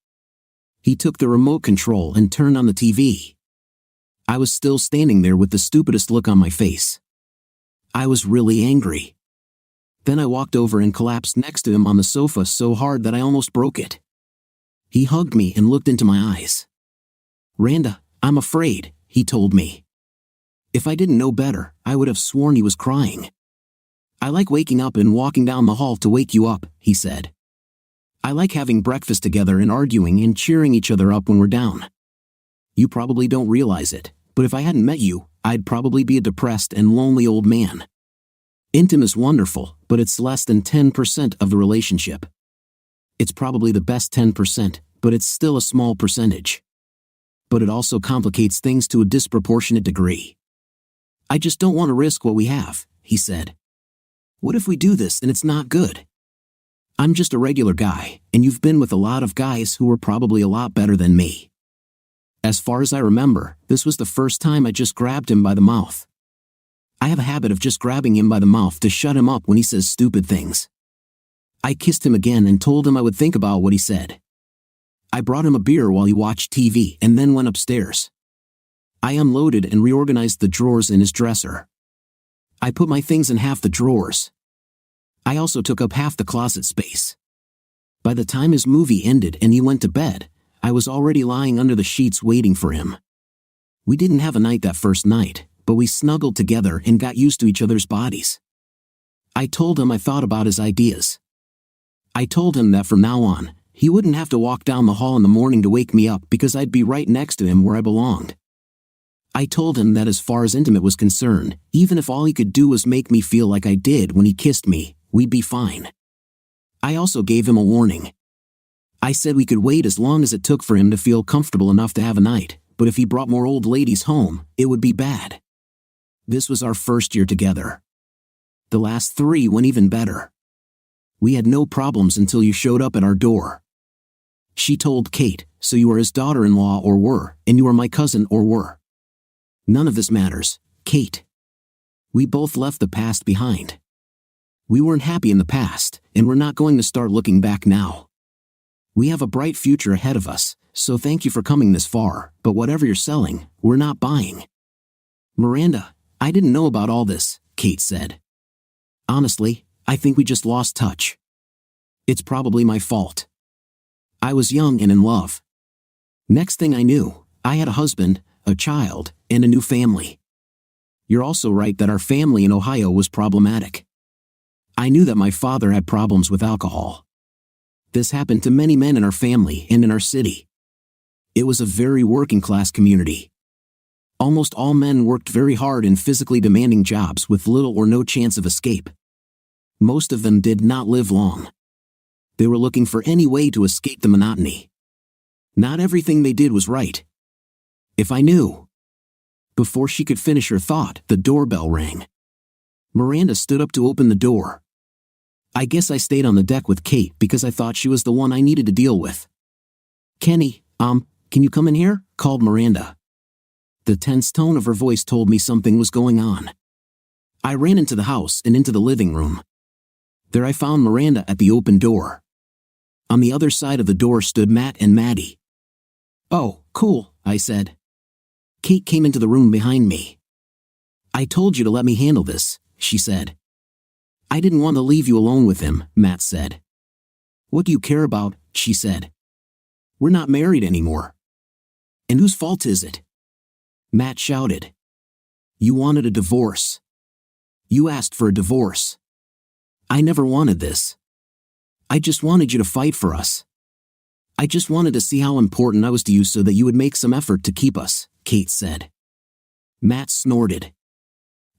He took the remote control and turned on the TV. I was still standing there with the stupidest look on my face. I was really angry. Then I walked over and collapsed next to him on the sofa so hard that I almost broke it. He hugged me and looked into my eyes. Randa, I'm afraid, he told me. If I didn't know better, I would have sworn he was crying. I like waking up and walking down the hall to wake you up, he said. I like having breakfast together and arguing and cheering each other up when we're down. You probably don't realize it, but if I hadn't met you, I'd probably be a depressed and lonely old man. Intim is wonderful, but it's less than 10% of the relationship. It's probably the best 10%, but it's still a small percentage. But it also complicates things to a disproportionate degree. I just don't want to risk what we have, he said. What if we do this and it's not good? I'm just a regular guy, and you've been with a lot of guys who were probably a lot better than me. As far as I remember, this was the first time I just grabbed him by the mouth. I have a habit of just grabbing him by the mouth to shut him up when he says stupid things. I kissed him again and told him I would think about what he said. I brought him a beer while he watched TV and then went upstairs. I unloaded and reorganized the drawers in his dresser. I put my things in half the drawers. I also took up half the closet space. By the time his movie ended and he went to bed, I was already lying under the sheets waiting for him. We didn't have a night that first night, but we snuggled together and got used to each other's bodies. I told him I thought about his ideas. I told him that from now on, he wouldn't have to walk down the hall in the morning to wake me up because I'd be right next to him where I belonged. I told him that as far as intimate was concerned, even if all he could do was make me feel like I did when he kissed me, we'd be fine. I also gave him a warning. I said we could wait as long as it took for him to feel comfortable enough to have a night, but if he brought more old ladies home, it would be bad. This was our first year together. The last 3 went even better. We had no problems until you showed up at our door. She told Kate, so you are his daughter-in-law or were, and you are my cousin or were. None of this matters, Kate. We both left the past behind. We weren't happy in the past, and we're not going to start looking back now. We have a bright future ahead of us, so thank you for coming this far, but whatever you're selling, we're not buying. Miranda, I didn't know about all this, Kate said. Honestly, I think we just lost touch. It's probably my fault. I was young and in love. Next thing I knew, I had a husband, a child, and a new family. You're also right that our family in Ohio was problematic. I knew that my father had problems with alcohol. This happened to many men in our family and in our city. It was a very working-class community. Almost all men worked very hard in physically demanding jobs with little or no chance of escape. Most of them did not live long. They were looking for any way to escape the monotony. Not everything they did was right. If I knew. Before she could finish her thought, the doorbell rang. Miranda stood up to open the door. I guess I stayed on the deck with Kate because I thought she was the one I needed to deal with. Kenny, can you come in here? Called Miranda. The tense tone of her voice told me something was going on. I ran into the house and into the living room. There I found Miranda at the open door. On the other side of the door stood Matt and Maddie. Oh, cool, I said. Kate came into the room behind me. I told you to let me handle this, she said. I didn't want to leave you alone with him, Matt said. What do you care about? She said. We're not married anymore. And whose fault is it? Matt shouted. You wanted a divorce. You asked for a divorce. I never wanted this. I just wanted you to fight for us. I just wanted to see how important I was to you so that you would make some effort to keep us, Kate said. Matt snorted.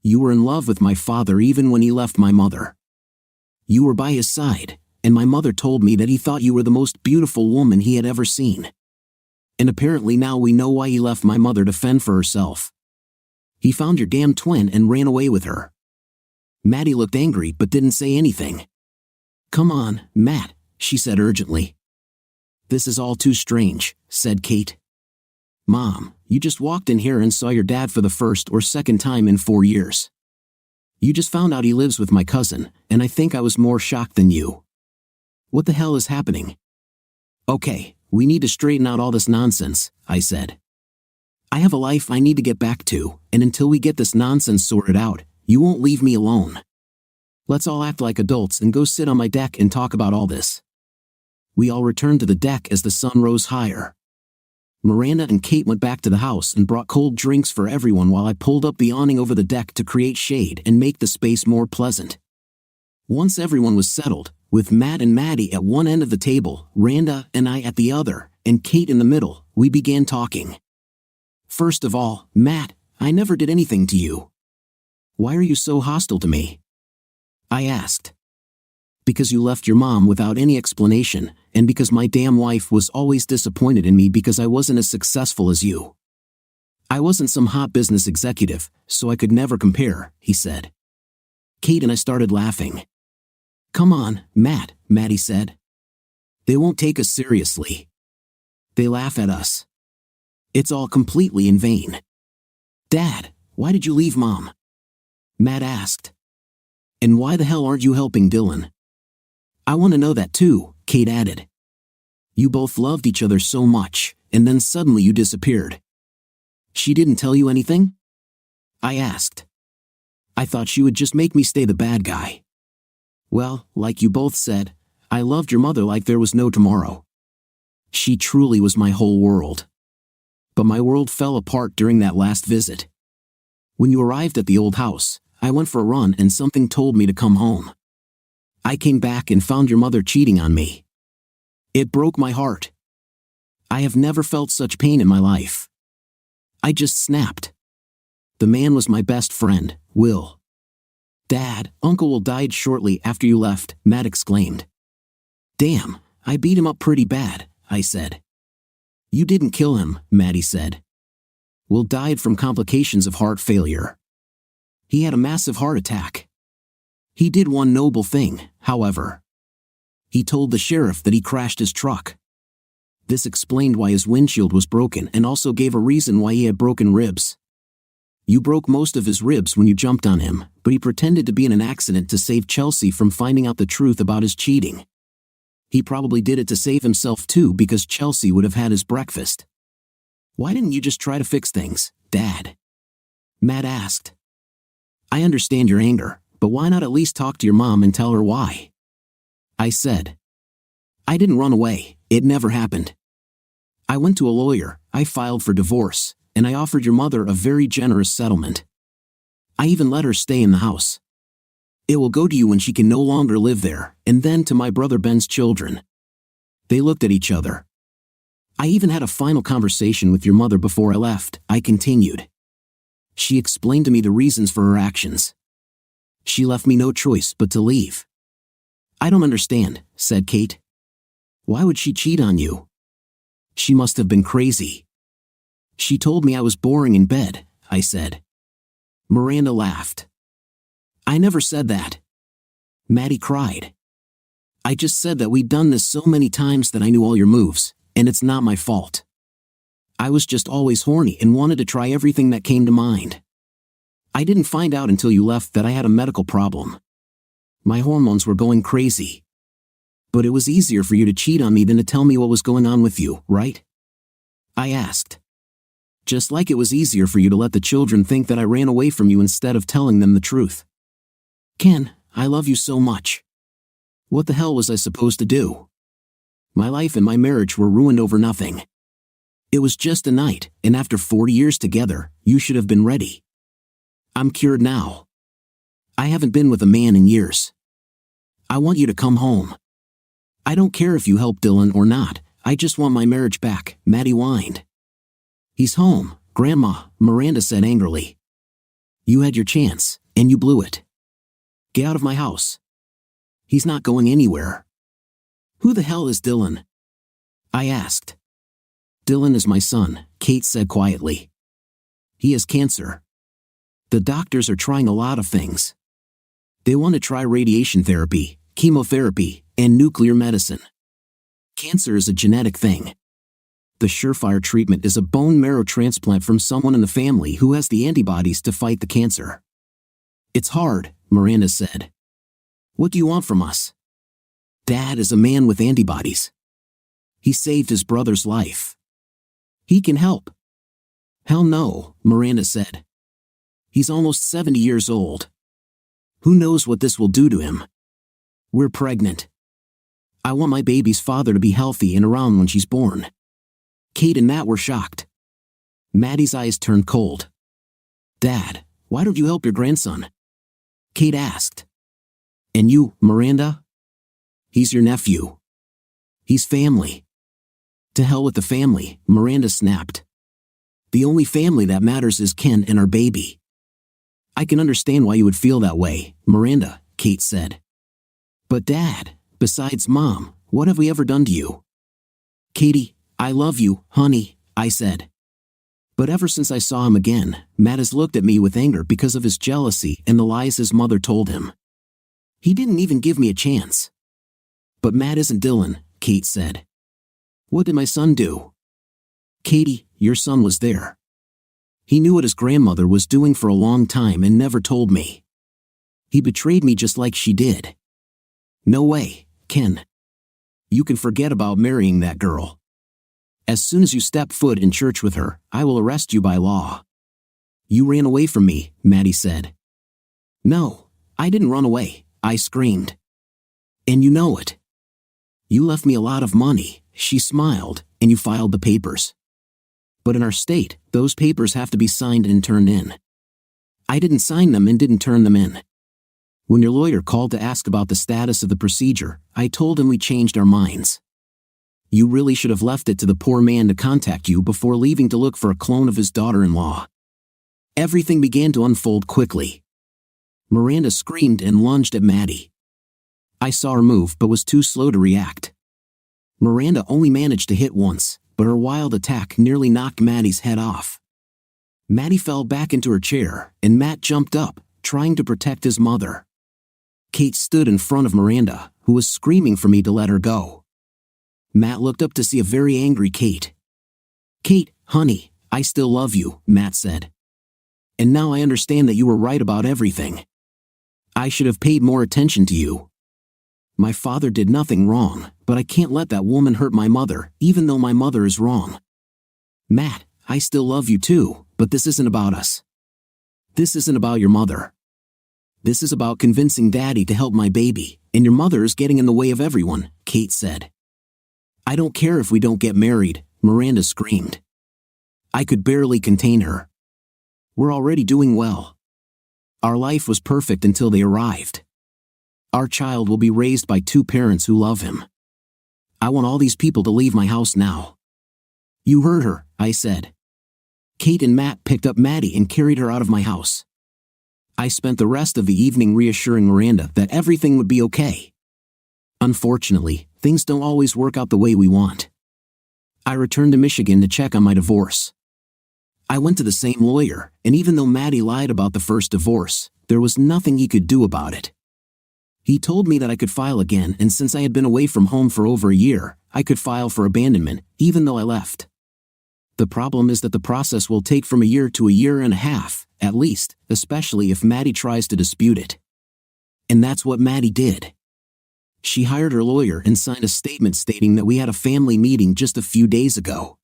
You were in love with my father even when he left my mother. You were by his side, and my mother told me that he thought you were the most beautiful woman he had ever seen. And apparently now we know why he left my mother to fend for herself. He found your damn twin and ran away with her. Maddie looked angry but didn't say anything. Come on, Matt, she said urgently. This is all too strange, said Kate. Mom, you just walked in here and saw your dad for the first or second time in 4 years. You just found out he lives with my cousin, and I think I was more shocked than you. What the hell is happening? Okay, we need to straighten out all this nonsense, I said. I have a life I need to get back to, and until we get this nonsense sorted out, you won't leave me alone. Let's all act like adults and go sit on my deck and talk about all this. We all returned to the deck as the sun rose higher. Miranda and Kate went back to the house and brought cold drinks for everyone while I pulled up the awning over the deck to create shade and make the space more pleasant. Once everyone was settled, with Matt and Maddie at one end of the table, Randa and I at the other, and Kate in the middle, we began talking. First of all, Matt, I never did anything to you. Why are you so hostile to me? I asked. Because you left your mom without any explanation, and because my damn wife was always disappointed in me because I wasn't as successful as you. I wasn't some hot business executive, so I could never compare, he said. Kate and I started laughing. Come on, Matt, Maddie said. They won't take us seriously. They laugh at us. It's all completely in vain. Dad, why did you leave Mom? Matt asked. And why the hell aren't you helping Dylan? I want to know that too, Kate added. You both loved each other so much, and then suddenly you disappeared. She didn't tell you anything? I asked. I thought she would just make me stay the bad guy. Well, like you both said, I loved your mother like there was no tomorrow. She truly was my whole world. But my world fell apart during that last visit. When you arrived at the old house, I went for a run and something told me to come home. I came back and found your mother cheating on me. It broke my heart. I have never felt such pain in my life. I just snapped. The man was my best friend, Will. Dad, Uncle Will died shortly after you left, Matt exclaimed. Damn, I beat him up pretty bad, I said. You didn't kill him, Maddie said. Will died from complications of heart failure. He had a massive heart attack. He did one noble thing, however. He told the sheriff that he crashed his truck. This explained why his windshield was broken and also gave a reason why he had broken ribs. You broke most of his ribs when you jumped on him, but he pretended to be in an accident to save Chelsea from finding out the truth about his cheating. He probably did it to save himself too because Chelsea would have had his breakfast. Why didn't you just try to fix things, Dad? Matt asked. I understand your anger, but why not at least talk to your mom and tell her why? I said. I didn't run away, it never happened. I went to a lawyer, I filed for divorce, and I offered your mother a very generous settlement. I even let her stay in the house. It will go to you when she can no longer live there, and then to my brother Ben's children. They looked at each other. I even had a final conversation with your mother before I left, I continued. She explained to me the reasons for her actions. She left me no choice but to leave. I don't understand, said Kate. Why would she cheat on you? She must have been crazy. She told me I was boring in bed, I said. Miranda laughed. I never said that. Maddie cried. I just said that we'd done this so many times that I knew all your moves, and it's not my fault. I was just always horny and wanted to try everything that came to mind. I didn't find out until you left that I had a medical problem. My hormones were going crazy. But it was easier for you to cheat on me than to tell me what was going on with you, right? I asked. Just like it was easier for you to let the children think that I ran away from you instead of telling them the truth. Ken, I love you so much. What the hell was I supposed to do? My life and my marriage were ruined over nothing. It was just a night, and after 40 years together, you should have been ready. I'm cured now. I haven't been with a man in years. I want you to come home. I don't care if you help Dylan or not, I just want my marriage back, Maddie whined. He's home, Grandma, Miranda said angrily. You had your chance, and you blew it. Get out of my house. He's not going anywhere. Who the hell is Dylan? I asked. Dylan is my son, Kate said quietly. He has cancer. The doctors are trying a lot of things. They want to try radiation therapy, chemotherapy, and nuclear medicine. Cancer is a genetic thing. The surefire treatment is a bone marrow transplant from someone in the family who has the antibodies to fight the cancer. It's hard, Miranda said. What do you want from us? Dad is a man with antibodies. He saved his brother's life. He can help. Hell no, Miranda said. He's almost 70 years old. Who knows what this will do to him? We're pregnant. I want my baby's father to be healthy and around when she's born. Kate and Matt were shocked. Maddie's eyes turned cold. Dad, why don't you help your grandson? Kate asked. And you, Miranda? He's your nephew. He's family. To hell with the family, Miranda snapped. The only family that matters is Ken and our baby. I can understand why you would feel that way, Miranda, Kate said. But Dad, besides Mom, what have we ever done to you? Katie, I love you, honey, I said. But ever since I saw him again, Matt has looked at me with anger because of his jealousy and the lies his mother told him. He didn't even give me a chance. But Matt isn't Dylan, Kate said. What did my son do? Katie, your son was there. He knew what his grandmother was doing for a long time and never told me. He betrayed me just like she did. No way, Ken. You can forget about marrying that girl. As soon as you step foot in church with her, I will arrest you by law. You ran away from me, Maddie said. No, I didn't run away, I screamed. And you know it. You left me a lot of money, she smiled, and you filed the papers. But in our state, those papers have to be signed and turned in. I didn't sign them and didn't turn them in. When your lawyer called to ask about the status of the procedure, I told him we changed our minds. You really should have left it to the poor man to contact you before leaving to look for a clone of his daughter-in-law. Everything began to unfold quickly. Miranda screamed and lunged at Maddie. I saw her move but was too slow to react. Miranda only managed to hit once, but her wild attack nearly knocked Maddie's head off. Maddie fell back into her chair, and Matt jumped up, trying to protect his mother. Kate stood in front of Miranda, who was screaming for me to let her go. Matt looked up to see a very angry Kate. Kate, honey, I still love you, Matt said. And now I understand that you were right about everything. I should have paid more attention to you. My father did nothing wrong, but I can't let that woman hurt my mother, even though my mother is wrong. Matt, I still love you too, but this isn't about us. This isn't about your mother. This is about convincing Daddy to help my baby, and your mother is getting in the way of everyone, Kate said. I don't care if we don't get married, Miranda screamed. I could barely contain her. We're already doing well. Our life was perfect until they arrived. Our child will be raised by two parents who love him. I want all these people to leave my house now. You heard her, I said. Kate and Matt picked up Maddie and carried her out of my house. I spent the rest of the evening reassuring Miranda that everything would be okay. Unfortunately, things don't always work out the way we want. I returned to Michigan to check on my divorce. I went to the same lawyer, and even though Maddie lied about the first divorce, there was nothing he could do about it. He told me that I could file again, and since I had been away from home for over a year, I could file for abandonment, even though I left. The problem is that the process will take from a year to a year and a half, at least, especially if Maddie tries to dispute it. And that's what Maddie did. She hired her lawyer and signed a statement stating that we had a family meeting just a few days ago.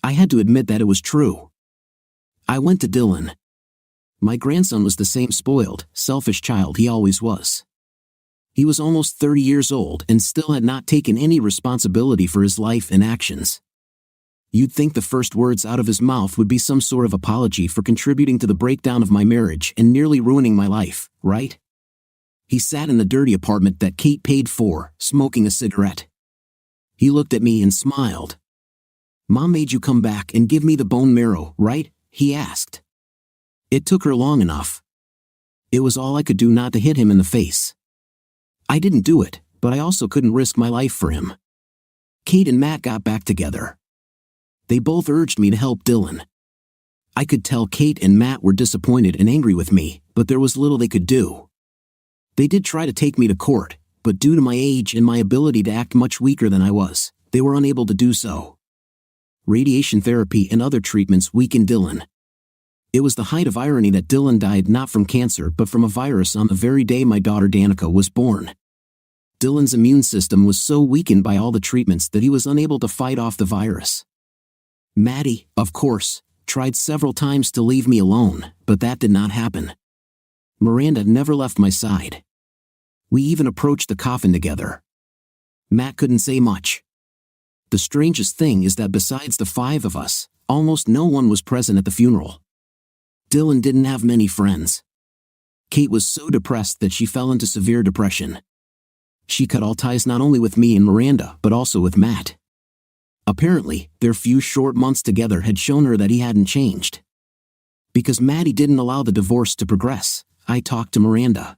I had to admit that it was true. I went to Dylan. My grandson was the same spoiled, selfish child he always was. He was almost 30 years old and still had not taken any responsibility for his life and actions. You'd think the first words out of his mouth would be some sort of apology for contributing to the breakdown of my marriage and nearly ruining my life, right? He sat in the dirty apartment that Kate paid for, smoking a cigarette. He looked at me and smiled. "Mom made you come back and give me the bone marrow, right?" he asked. It took her long enough. It was all I could do not to hit him in the face. I didn't do it, but I also couldn't risk my life for him. Kate and Matt got back together. They both urged me to help Dylan. I could tell Kate and Matt were disappointed and angry with me, but there was little they could do. They did try to take me to court, but due to my age and my ability to act much weaker than I was, they were unable to do so. Radiation therapy and other treatments weakened Dylan. It was the height of irony that Dylan died not from cancer but from a virus on the very day my daughter Danica was born. Dylan's immune system was so weakened by all the treatments that he was unable to fight off the virus. Maddie, of course, tried several times to leave me alone, but that did not happen. Miranda never left my side. We even approached the coffin together. Matt couldn't say much. The strangest thing is that besides the 5 of us, almost no one was present at the funeral. Dylan didn't have many friends. Kate was so depressed that she fell into severe depression. She cut all ties not only with me and Miranda, but also with Matt. Apparently, their few short months together had shown her that he hadn't changed. Because Maddie didn't allow the divorce to progress, I talked to Miranda.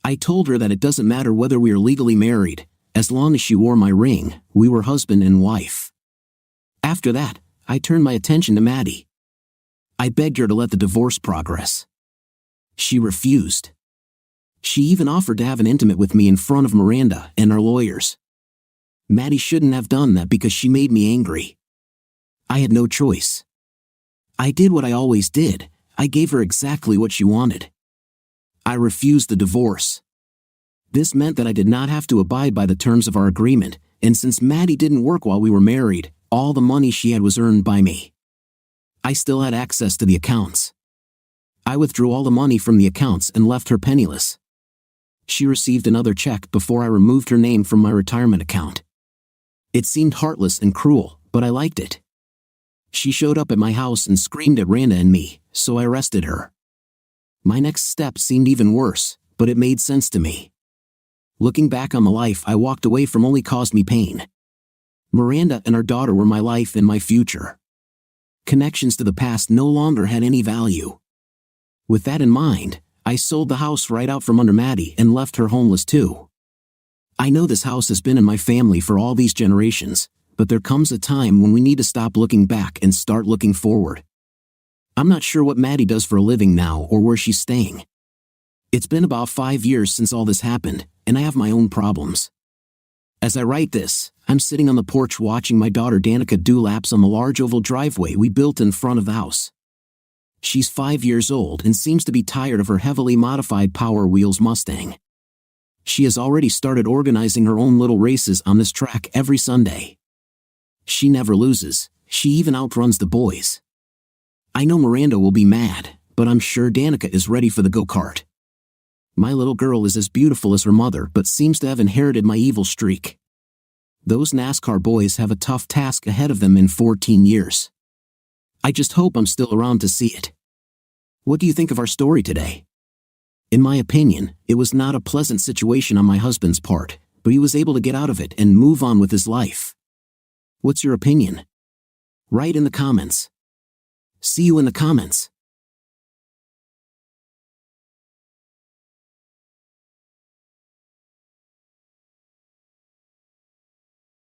I told her that it doesn't matter whether we are legally married, as long as she wore my ring, we were husband and wife. After that, I turned my attention to Maddie. I begged her to let the divorce progress. She refused. She even offered to have an intimate with me in front of Miranda and our lawyers. Maddie shouldn't have done that because she made me angry. I had no choice. I did what I always did. I gave her exactly what she wanted. I refused the divorce. This meant that I did not have to abide by the terms of our agreement, and since Maddie didn't work while we were married, all the money she had was earned by me. I still had access to the accounts. I withdrew all the money from the accounts and left her penniless. She received another check before I removed her name from my retirement account. It seemed heartless and cruel, but I liked it. She showed up at my house and screamed at Randa and me, so I arrested her. My next step seemed even worse, but it made sense to me. Looking back on the life I walked away from only caused me pain. Miranda and our daughter were my life and my future. Connections to the past no longer had any value. With that in mind, I sold the house right out from under Maddie and left her homeless too. I know this house has been in my family for all these generations, but there comes a time when we need to stop looking back and start looking forward. I'm not sure what Maddie does for a living now or where she's staying. It's been about 5 years since all this happened, and I have my own problems. As I write this, I'm sitting on the porch watching my daughter Danica do laps on the large oval driveway we built in front of the house. She's 5 years old and seems to be tired of her heavily modified Power Wheels Mustang. She has already started organizing her own little races on this track every Sunday. She never loses, she even outruns the boys. I know Miranda will be mad, but I'm sure Danica is ready for the go-kart. My little girl is as beautiful as her mother but seems to have inherited my evil streak. Those NASCAR boys have a tough task ahead of them in 14 years. I just hope I'm still around to see it. What do you think of our story today? In my opinion, it was not a pleasant situation on my husband's part, but he was able to get out of it and move on with his life. What's your opinion? Write in the comments. See you in the comments.